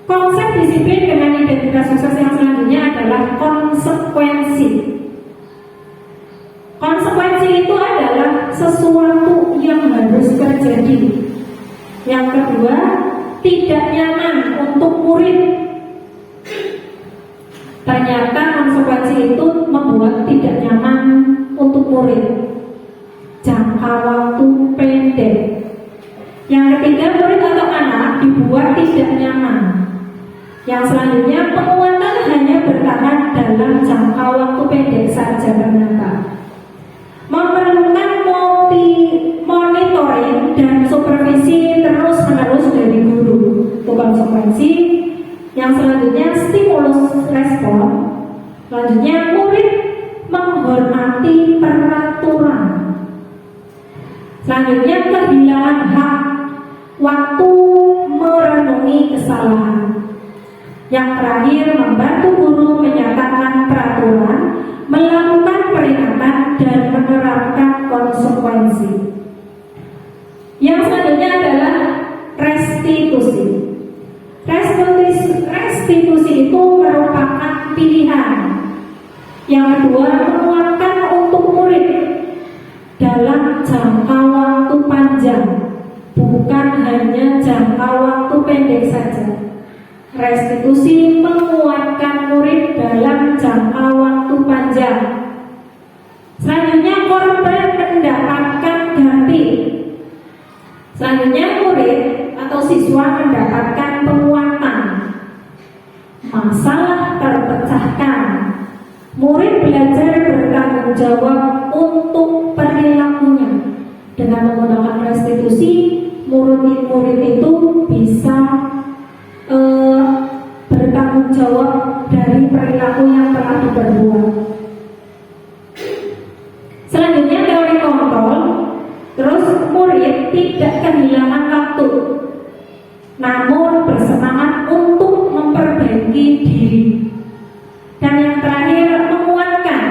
Konsep disiplin dengan identitas sukses yang selanjutnya adalah konsekuensi. Konsekuensi itu adalah sesuatu yang harus terjadi. Yang kedua, tidak nyaman untuk murid. Ternyata konsekuensi itu membuat tidak nyaman untuk murid. Jangka waktu pendek. Yang ketiga, murid atau anak dibuat tidak nyaman. Yang selanjutnya, penguatan hanya bertahan dalam jangka waktu pendek saja. Ternyata memerlukan monitoring dan supervisi terus-menerus dari guru. Itu konsekuensi. Yang selanjutnya, stimulus respon. Selanjutnya, murid menghormati peraturan. Selanjutnya, kehilangan hak waktu merenungi kesalahan. Yang terakhir, membantu guru menyatakan peraturan, melakukan peringatan, dan menerapkan konsekuensi. Yang selanjutnya adalah restitusi. Restitusi itu merupakan pilihan. Yang kedua, menguatkan untuk murid dalam jangka waktu panjang, bukan hanya jangka waktu pendek saja. Restitusi menguatkan murid dalam jangka waktu panjang. Selanjutnya, korban mendapatkan ganti. Selanjutnya, murid atau siswa mendapatkan penguatan. Masalah terpecahkan. Murid belajar bertanggung jawab untuk perilakunya. Dengan menggunakan restitusi, murid itu bisa bertanggung jawab dari perilaku yang telah diperbuat. Selanjutnya, teori kontrol. Terus murid tidak kehilangan waktu, namun bersemangat untuk memperbaiki diri. Dan yang terakhir, menguatkan.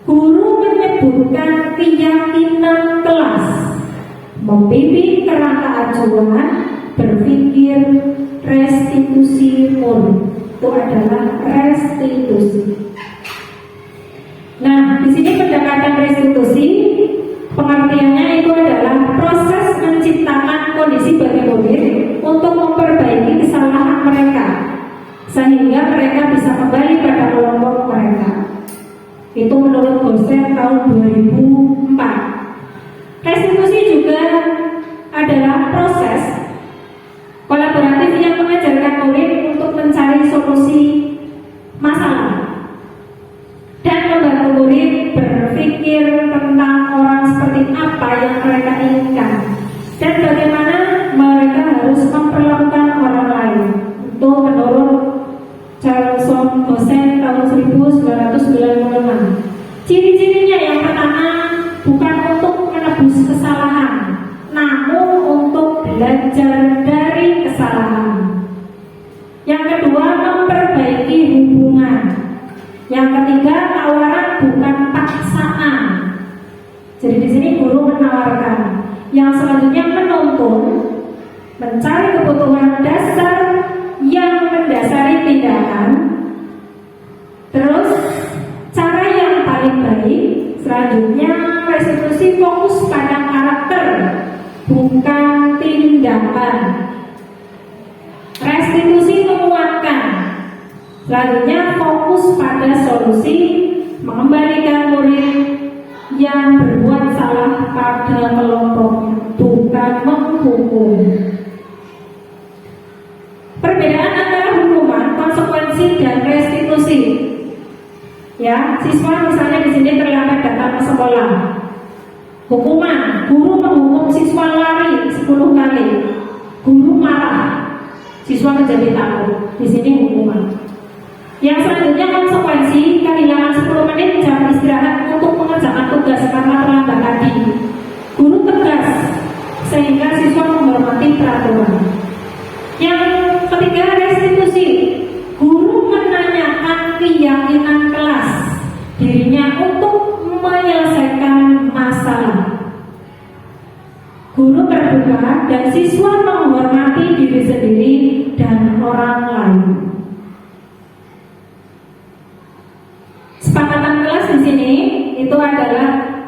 Guru menyebutkan keyakinan kelas, membimbing kerangka acuan, berpikir restitusi murid. Itu adalah restitusi. Nah, di sini pendekatan restitusi, pengertiannya itu adalah proses menciptakan kondisi bagi murid untuk memperbaiki kesalahan mereka, sehingga mereka bisa kembali pada kelompok mereka. Itu menurut Gosen tahun 2004. Restitusi juga adalah proses kolaboratif yang mengajarkan murid untuk mencari solusi masalah dan membantu murid berpikir tentang orang seperti apa yang mereka inginkan dan bagaimana mereka harus memperlakukan orang lain. Itu menurut Charleson Gosen tahun 1995. Ciri-cirinya yang pertama, bukan untuk menebus kesalahan, namun untuk belajar dari kesalahan. Yang kedua, memperbaiki hubungan. Yang ketiga, tawaran bukan paksaan. Jadi di sini guru menawarkan. Yang selanjutnya, menuntun, mencari kebutuhan dasar yang mendasari tindakan. Terus cara yang paling baik. Selanjutnya, restitusi fokus pada karakter, bukan tindakan. Restitusi menguatkan. Selanjutnya, fokus pada solusi, mengembalikan murid yang berbuat salah pada kelompoknya, bukan menghukum. Perbedaan antara hukuman, konsekuensi, dan restitusi. Ya, siswa misalnya di sini terlambat datang ke sekolah. Hukuman, guru menghukum siswa lari 10 kali. Guru marah, siswa menjadi takut. Di sini hukuman. Yang selanjutnya, konsekuensi, kehilangan 10 menit jam istirahat untuk mengerjakan tugas karena terlambat tadi. Guru tegas sehingga siswa menghormati peraturan. Yang ketiga, restitusi. Guru menanyakan keyakinan kelas dirinya untuk menyelesaikan masalah. Guru terbuka dan siswa menghormati diri sendiri dan orang lain. Kesepakatan kelas di sini itu adalah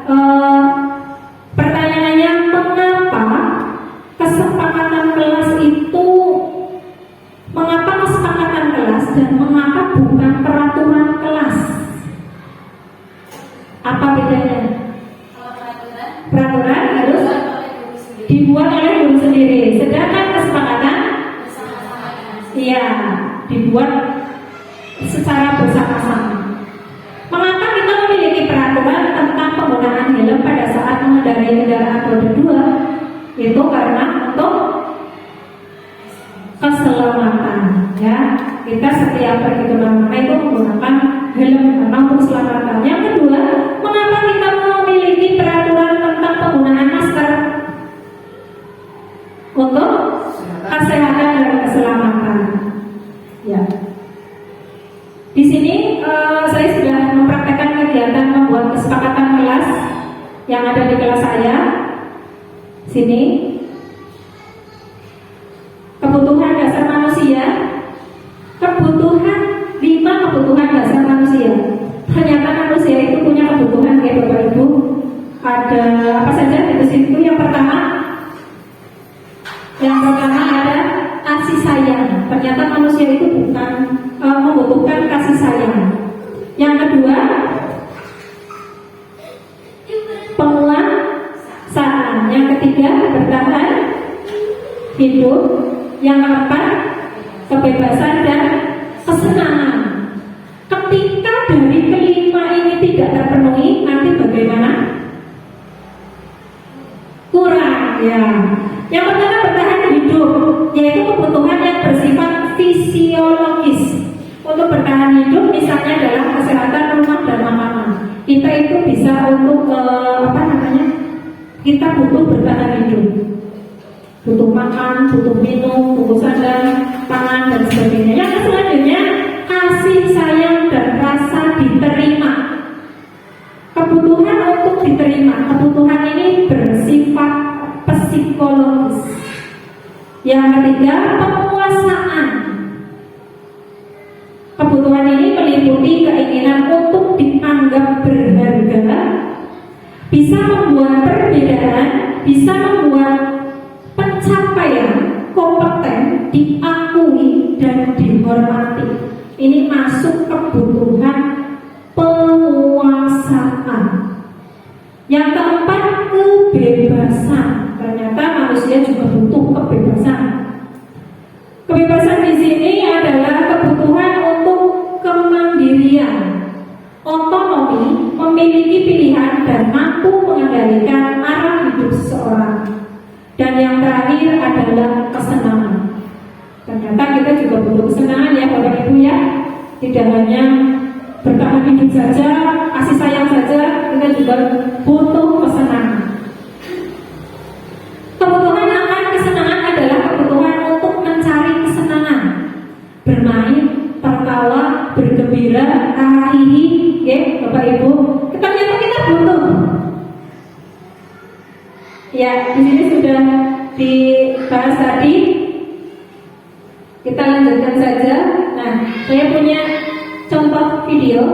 Apa bedanya? Peraturan harus dibuat oleh guru sendiri, sedangkan kesepakatan iya dibuat secara bersama-sama. Mengapa kita memiliki peraturan tentang penggunaan helm pada saat mengendarai kendaraan roda 2? Itu karena untuk keselamatan, ya. Kita setiap pergi kemana-mana itu menggunakan helm karena untuk keselamatan. Yang kedua, mengapa kita memiliki peraturan tentang penggunaan masker? Untuk kesehatan dan keselamatan. Ya. Di sini saya sudah mempraktekkan kegiatan membuat kesepakatan kelas yang ada di kelas saya. Sini. Kebutuhan dasar manusia. Kebutuhan 5 kebutuhan dasar manusia. Ternyata manusia itu punya kebutuhan ya Bapak Ibu. Ada apa saja di situ? Yang pertama ada kasih sayang. Ternyata manusia itu bukan membutuhkan kasih sayang. Yang kedua, penguasaan. Yang ketiga, bertahan hidup. Yang keempat, kebebasan dan kesenangan. Ketika dari kelima ini tidak terpenuhi, nanti bagaimana? Kurang, ya. Yang pertama bertahan hidup, yaitu kebutuhan yang bersifat fisiologis. Untuk bertahan hidup misalnya dalam kesehatan rumah dan makanan. Kita itu bisa untuk kita butuh bertahan hidup. Butuh makan, butuh minum, butuh sandang, pangan dan sebagainya. Yang selanjutnya kasih sayang dan rasa diterima. Kebutuhan untuk diterima. Kebutuhan ini bersifat psikologis. Yang ketiga, penguasaan. Kebutuhan ini meliputi keinginan untuk dianggap berharga, bisa membuat perbedaan, bisa membuat pencapaian kompeten diakui dan dihormati. Ini masuk kebutuhan penguasaan. Yang keempat, kebebasan. Ternyata manusia juga butuh kebebasan. Kebebasan di sini adalah kebutuhan untuk kemandirian, otonomi, memiliki pilihan dan mampu mengendalikan arah hidup seseorang. Dan yang terakhir adalah kesenangan. Ternyata kita juga butuh kesenangan ya Bapak Ibu ya. Tidak hanya bertahan hidup saja, kasih sayang saja, kita juga butuh kesenangan. Kebutuhan akan kesenangan adalah kebutuhan untuk mencari kesenangan, bermain, tertawa, bergembira, hahihi, ya Bapak Ibu. Ternyata kita butuh. Ya, di sini sudah dibahas tadi. Kita lanjutkan saja. Nah, saya punya contoh video.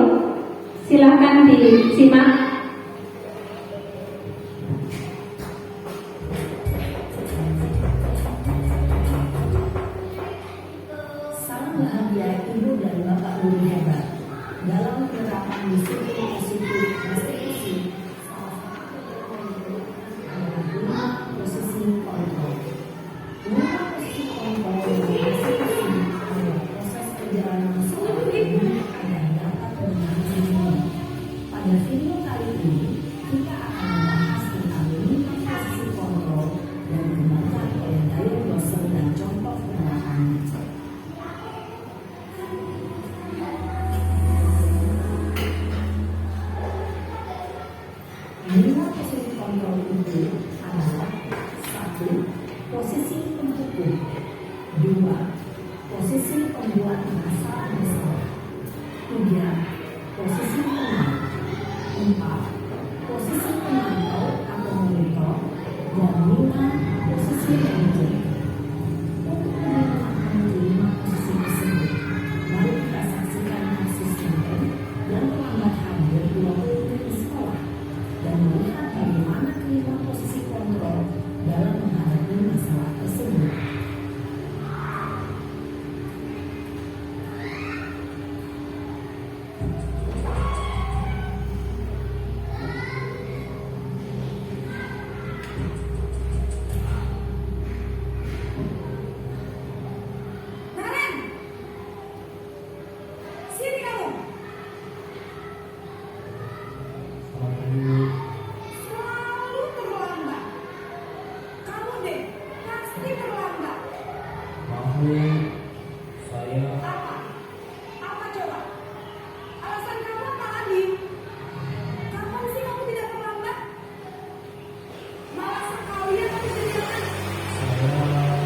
Silahkan disimak. Salam bahagia Ibu dan Bapak Guru hebat. Dalam penerapan disiplin positif restitusi, posisi kontrol. Mengapa posisi kontrol dan restitusi adalah proses perjalanan seorang ibu agar dapat menangani. Pada video kali ini, kita akan membahas tentang 5 posisi kontrol dan dikembangkan oleh Daya Dosen dan contoh penerapannya. Lima posisi kontrol itu adalah 1. Posisi penghukum. 2. Posisi pembuat masalah besar. 3. Posisi penang. 4. Posisi pemantau atau monitor. Dan 5. Posisi manajer. Untuk menentukan 5 posisi tersebut, mari kita saksikan kasus nyata yang terlambat hadir 20 menit di sekolah dan melihat bagaimana kelima posisi kontrol dalam menghadapi masalah tersebut. Bu, saya Apa? Apa coba? Alasan kamu apa, Adi? Kapan sih kamu tidak terlambat? Malah sekalian kamu kerjakan.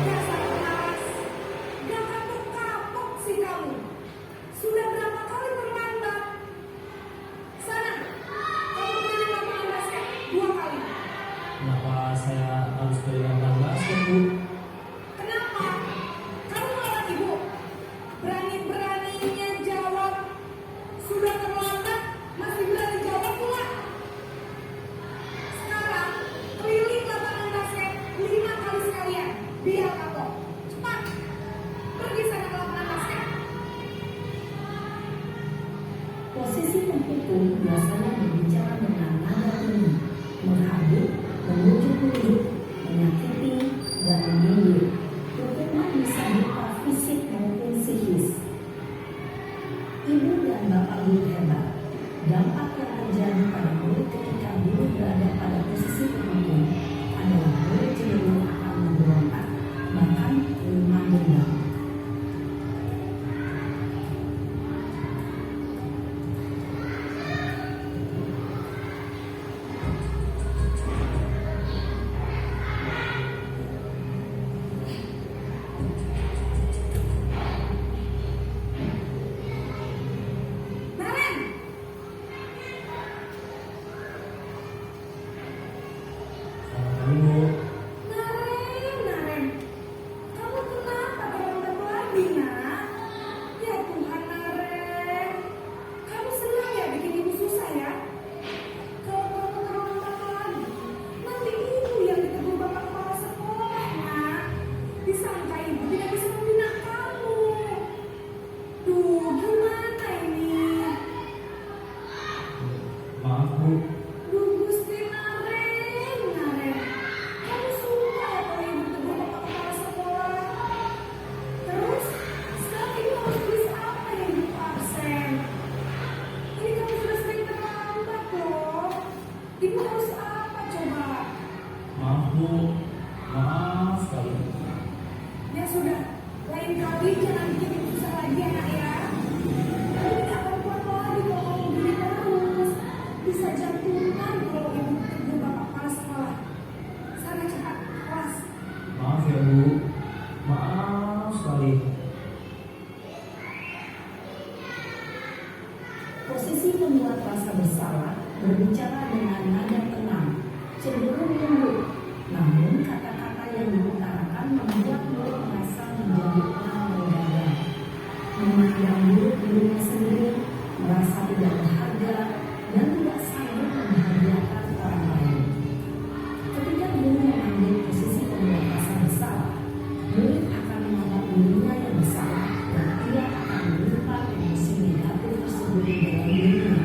Dasar malas. Gak kapok-kapok sih kamu. Sudah berapa kali terlambat? Sana, kamu keliling lapangan basket 2 kali. kenapa saya harus berikan basket, Bu? Kenapa? Kamu malah ibu. Berani-beraninya jawab. Sudah terlambat, masih berani jawab pula. Sekarang, keliling lapangan basket 5 kali sekalian. Biar kapok. Cepat. Pergi sana ke lapangan basket. Posisi tertutup biasanya berbicara dengan nada tinggi, menghadut, menunjuk-nunjuk, menyakiti, dan menyindir. Hukuman bisa berupa fisik maupun psikis. Ibu dan bapak guru hebat. Dampak yang terjadi pada murid ketika guru berada pada posisi tertentu adalah murid cenderung akan memberontak, bahkan terima dendam. Naren! Selamat pagi, Bu. Naren! Kamu kenapa terlambat lagi, nak? Ya Tuhan, Naren. Kamu senang ya bikin ibu susah ya? Kalau kamu terlambat lagi, nanti ibu yang ditegur bapak kepala sekolah, nak. Disangka ibu tidak bisa membina kamu. Duh, gimana ini? Maaf, Bu. Duh, Gusti Naren. Kamu suka ya kalau ibu tegur bapak kepala sekolah? Terus, sekarang ibu harus tulis apa yang ibu absen? Ini kamu sudah sering terlambat loh. Ibu harus apa coba? Maaf, Bu. Maaf sekali. Ya sudah, lain kali jangan bikin ibu susah lagi ya, nak ya. Kamu tidak akan kuat lagi kalau kamu begini terus. Bisa jantungan kalau ibu tegur bapak kepala sekolah. Sana cepat, kelas. Maaf ya, Bu. Maaf sekali. Posisi membuat rasa bersalah berbicara dengan nada tenang, cenderung lembut. Namun kata-kata yang diutarakan membuat murid merasa menjadi tenang dan gagal. Memandang dirinya sendiri, merasa tidak berharga, dan tidak sanggup membahagiakan orang lain. Ketika guru mengambil posisi membuat rasa bersalah, murid akan menganggap dirinya yang bersalah dan ia akan menyimpan emosi negatif tersebut di dalam dirinya.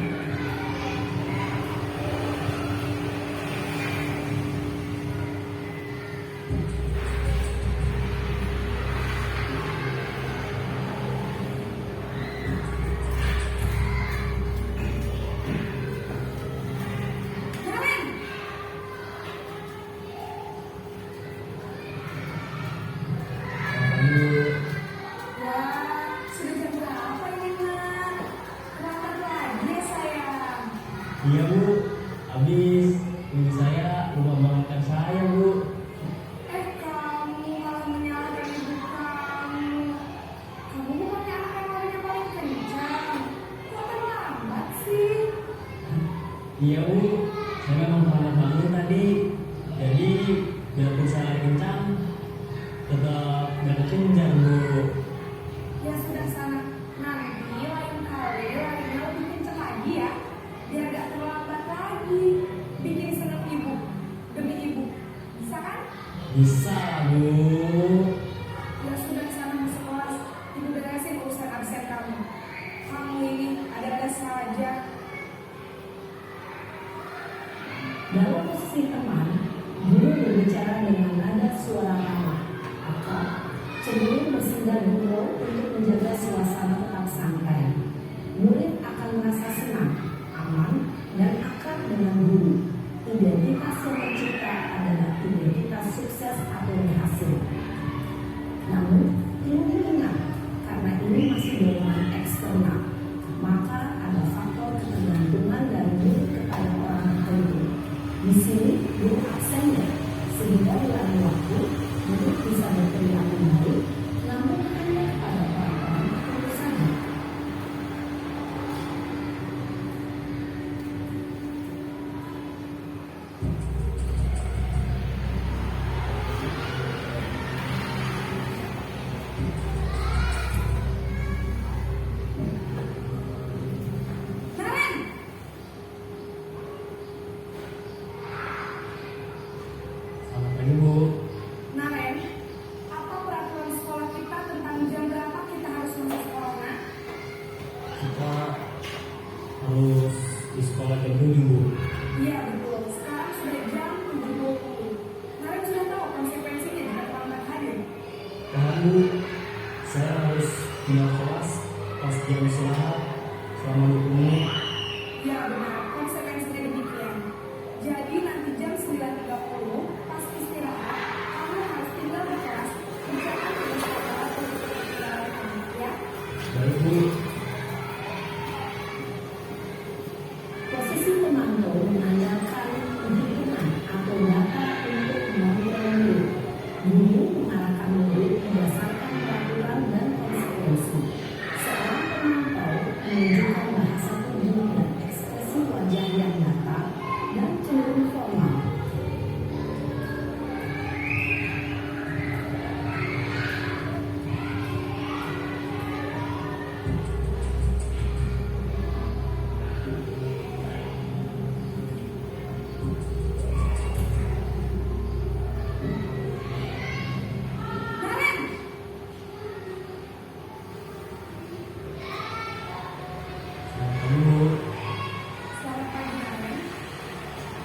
Naren! Selamat pagi, Bu. Wah, sudah jam berapa ini, nak? Terlambat lagi ya, sayang. Iya, Bu. Habis ibu saya lupa bangunkan saya, Bu. Kamu malah menyalahkan ibu kamu. Kamu bukannya anak yang larinya paling kencang. Kok terlambat sih? Iya, Bu. Saya memang terlambat bangun tadi. Jadi biarpun saya lari kencang, tetap gak kekencang, Bu. Ya sudah sana. Nanti lain kali larinya lebih kencang lagi ya. Biar gak terlambat lagi. Bikin senang ibu. Demi ibu. Bisa kan? Bisa, Bu. Ya sudah sana masuk kelas. Ibu beresin urusan absen kamu. Kamu ini ada-ada saja. Dalam posisi teman, guru berbicara dengan nada suara ramah, akrab, cenderung bersinggah gurau untuk menjaga suasana tetap santai. Murid akan merasa senang, aman, dan akrab dengan guru. Identitas yang tercipta adalah identitas sukses atau berhasil. Namun, ilmu genap, maka ada faktor ketergantungan dari murid kepada orang tertentu. Di sini guru absennya, sehingga di lain waktu murid bisa berperilaku baik, namun hanya pada orang-orang tertentu saja. Selamat pagi Bu. Naren, apa peraturan sekolah kita tentang jam berapa kita harus masuk sekolah, Nak? Kita harus di sekolah jam 7 Bu. Iya betul, sekarang sudah jam 7.20. Naren sudah tahu konsekuensinya jika terlambat hadir. Karena Bu, saya harus tinggal kelas pas jam istirahat selama 20 menit. Ya benar, konsekuensinya demikian. Jadi nanti jam 9.30 pas istirahat, kamu harus tinggal di kelas. Kerjakan tugas sekolah untuk istirahat kamu, ya. Baik Bu. Posisi pemantau mengandalkan penghitungan atau data untuk memonitor murid. Guru mengarahkan murid berdasarkan peraturan dan konsekuensi. Seorang pemantau menunjukkan bahasa tubuh dan ekspresi wajah yang nyata dan cenderung formal. Naren, Selamat pagi Bu. selamat pagi Naren.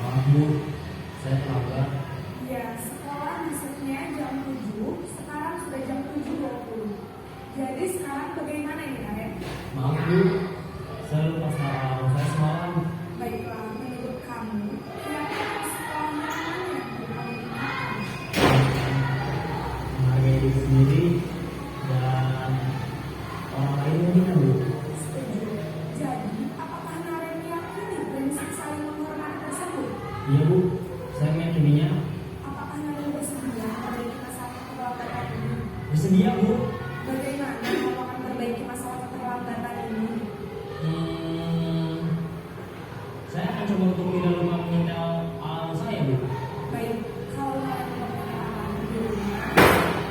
Maaf Bu, saya terlambat. Ya, sekolah masuknya jam 7, sekarang sudah jam 7.20. Jadi sekarang bagaimana ini, Naren? Maaf Bu, saya lupa salah saya semalam. Baiklah, menurut kamu, kira-kira sekolah mana yang perlu kamu tinggalkan? Menghargai diri sendiri dan orang lain mungkin Bu. Setuju. Jadi, apakah Naren meyakini prinsip saling menghormati tersebut? Iya Bu, saya meyakininya. Apakah Naren bersedia memperbaiki masalah keterlambatan ini? Bersedia Bu. Bagaimana kamu akan memperbaiki masalah keterlambatan ini? Saya akan coba untuk tidak lupa menyetel alarm saya Bu. Baik, kalau Naren mempunyai alarm di rumah,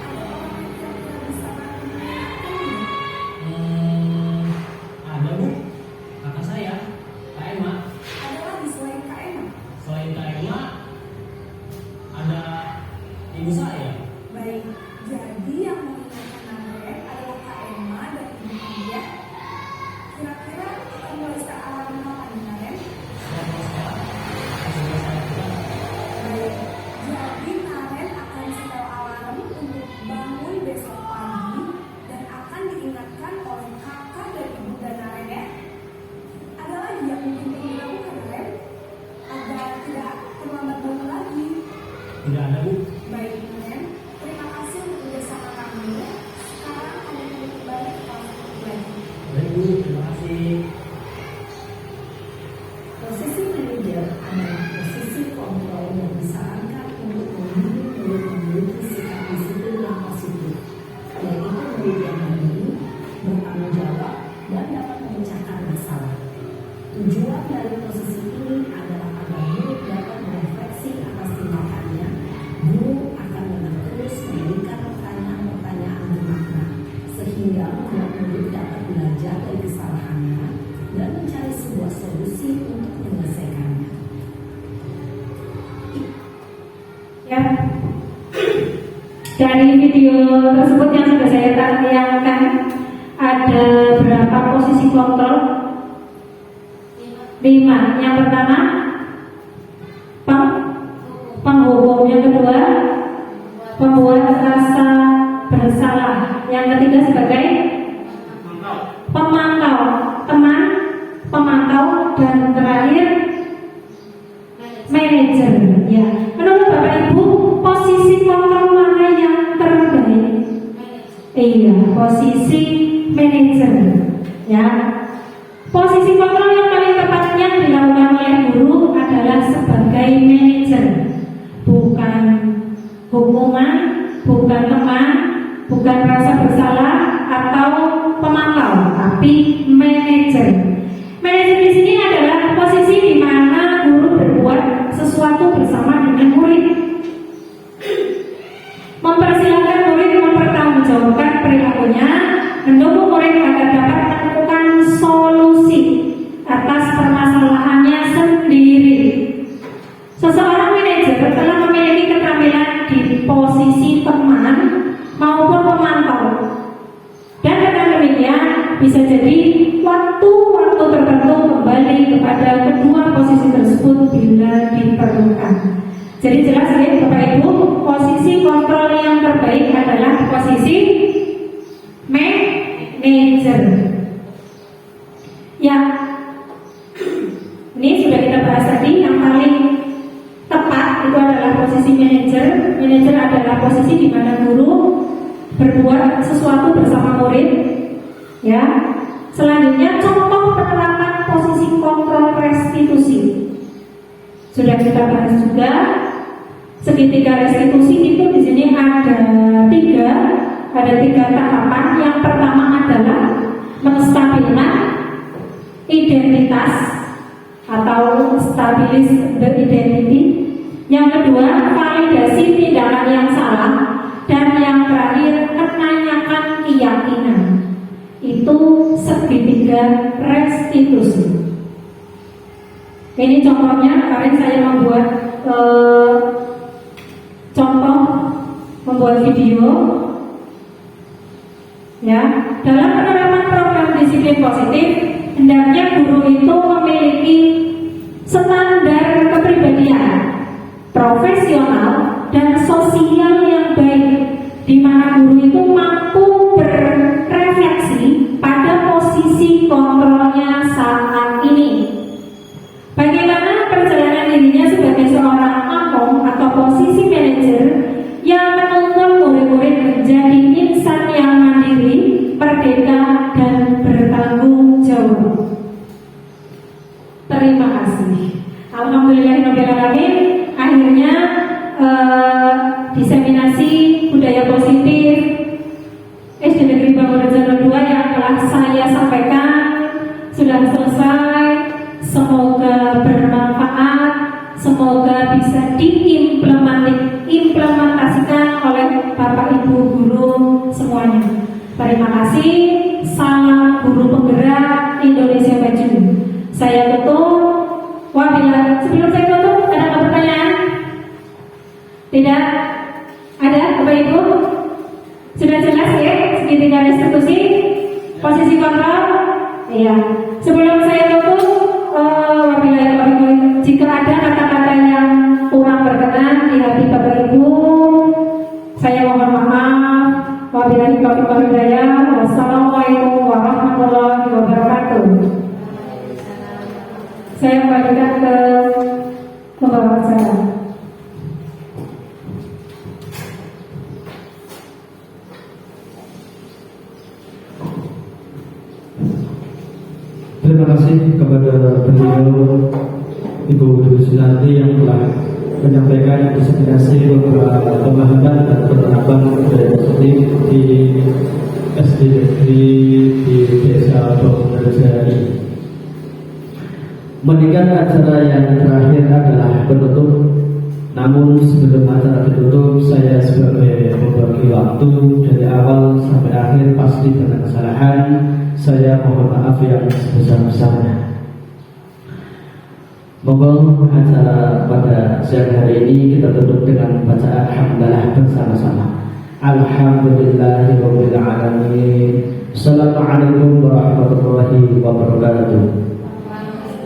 ada orang yang kira-kira bisa bantu mengingatkannya? Ada Bu, kakak saya, Kak Emma. Ada lagi selain Kak Emma? Selain Kak Emma, ada ibu saya. Baik, jadi yang mengingatkan Naren adalah Kak Emma dan ibu dia. Kira-kira kita mulai start alarm kapan nih, Naren? Saya mau sekarang, sudah saya lakukan. Baik, jadi Naren akan setel alarm untuk bangun besok pagi dan akan diingatkan oleh kakak dan ibu dan Naren ya. Ada lagi yang mungkin perlu dilakukan Naren agar tidak terlambat bangun lagi. Tidak ada Bu. Baik Naren, terima kasih untuk kerjasama kamu. Sekarang kamu boleh kembali ke kelas lagi. Baik Bu, terima kasih. Posisi manajer adalah posisi kontrol yang disarankan untuk membimbing murid memiliki sikap disiplin yang positif, yaitu murid yang mandiri, bertanggung jawab, dan dapat memecahkan masalah. Tujuan dari posisi ini adalah agar murid dapat merefleksi atas tindakannya. Guru akan dengan terus memberikan pertanyaan-pertanyaan bermakna, sehingga membuat murid dapat belajar dari kesalahannya dan mencari sebuah solusi untuk menyelesaikannya. Ya. Dari video tersebut yang sudah saya tayangkan, ada berapa posisi kontrol? 5. Yang pertama penghukum, yang kedua pembuat rasa bersalah, yang ketiga sebagai pemantau, teman, pemantau, dan terakhir manajer. Ya, menurut Bapak Ibu, posisi kontrol mana yang terbaik? Iya, posisi manajer. Ya, posisi kontrol yang paling tepatnya dilakukan oleh guru adalah sebagai manajer, bukan hukuman, bukan teman, bukan rasa bersalah atau pemantau, tapi manajer. Manajer di sini adalah posisi di mana guru berbuat sesuatu bersama dengan murid, mempersilahkan murid mempertanggungjawabkan perilakunya, mendukung murid agar dapat menemukan solusi atas permasalahannya sendiri. Seseorang manajer telah memiliki keterampilan di posisi teman maupun pemantau, dan dengan demikian bisa jadi waktu-waktu tertentu kembali kepada kedua posisi tersebut bila diperlukan. Jadi jelas ya Bapak Ibu, posisi kontrol yang terbaik adalah posisi manajer. Ya, ini sudah kita bahas tadi. Yang paling tepat itu adalah posisi manajer. Manajer adalah posisi di mana guru berbuat sesuatu bersama murid. Ya, selanjutnya contoh penerapan posisi kontrol restitusi sudah kita bahas juga. Segitiga restitusi itu di sini ada tiga tahapan. Yang pertama adalah menstabilkan identitas atau stabilis the identity. Yang kedua, validasi tindakan yang salah, dan yang terakhir menanyakan keyakinan. Itu segitiga restitusi. Ini contohnya. Kemarin saya membuat membuat video. Ya, dalam penerapan program disiplin positif, hendaknya guru itu memiliki standar kepribadian profesional dan sosial yang baik, di mana guru itu mampu berrefleksi pada posisi kontrolnya saat ini. Bagaimana perjalanan dirinya sebagai seorang akom atau posisi manajer yang menuntun murid-murid menjadi insan yang mandiri, merdeka, dan bertanggung jawab. Terima kasih. Alhamdulillahirrahmanirrahim. Akhirnya diseminasi budaya positif SD Negeri Bangurejo 2 yang telah saya sampaikan sudah selesai. Semoga bermanfaat, semoga bisa diimplementasikan oleh Bapak Ibu guru semuanya. Terima kasih. Salam guru penggerak Indonesia Maju. Saya tutup. Sebelum saya tutup, ada pertanyaan? Tidak? Ada Bapak Ibu? Sudah jelas ya segitiga restitusi, posisi kontrol? Iya. Sebelum saya tutup, jika ada kata-kata yang kurang berkenan di hati Bapak Ibu, saya mohon maaf. Wabillahi taufiq wal hidayah. Wassalamualaikum warahmatullahi wabarakatuh. Saya kembalikan ke pembawa saya. Terima kasih kepada beliau Ibu Dwi Susanti yang telah menyampaikan diseminasi beberapa pemahaman dan penerapan budaya positif di SD Negeri di Desa Bangurejo ini. Meningkat acara yang terakhir adalah penutup. Namun sebelum acara ditutup, saya sebagai pembagi waktu dari awal sampai akhir pasti dengan kesalahan. Saya mohon maaf yang sebesar-besarnya. Monggo acara pada siang hari ini kita tutup dengan bacaan hamdalah bersama-sama. Alhamdulillahirabbil alamin. Assalamualaikum warahmatullahi wabarakatuh.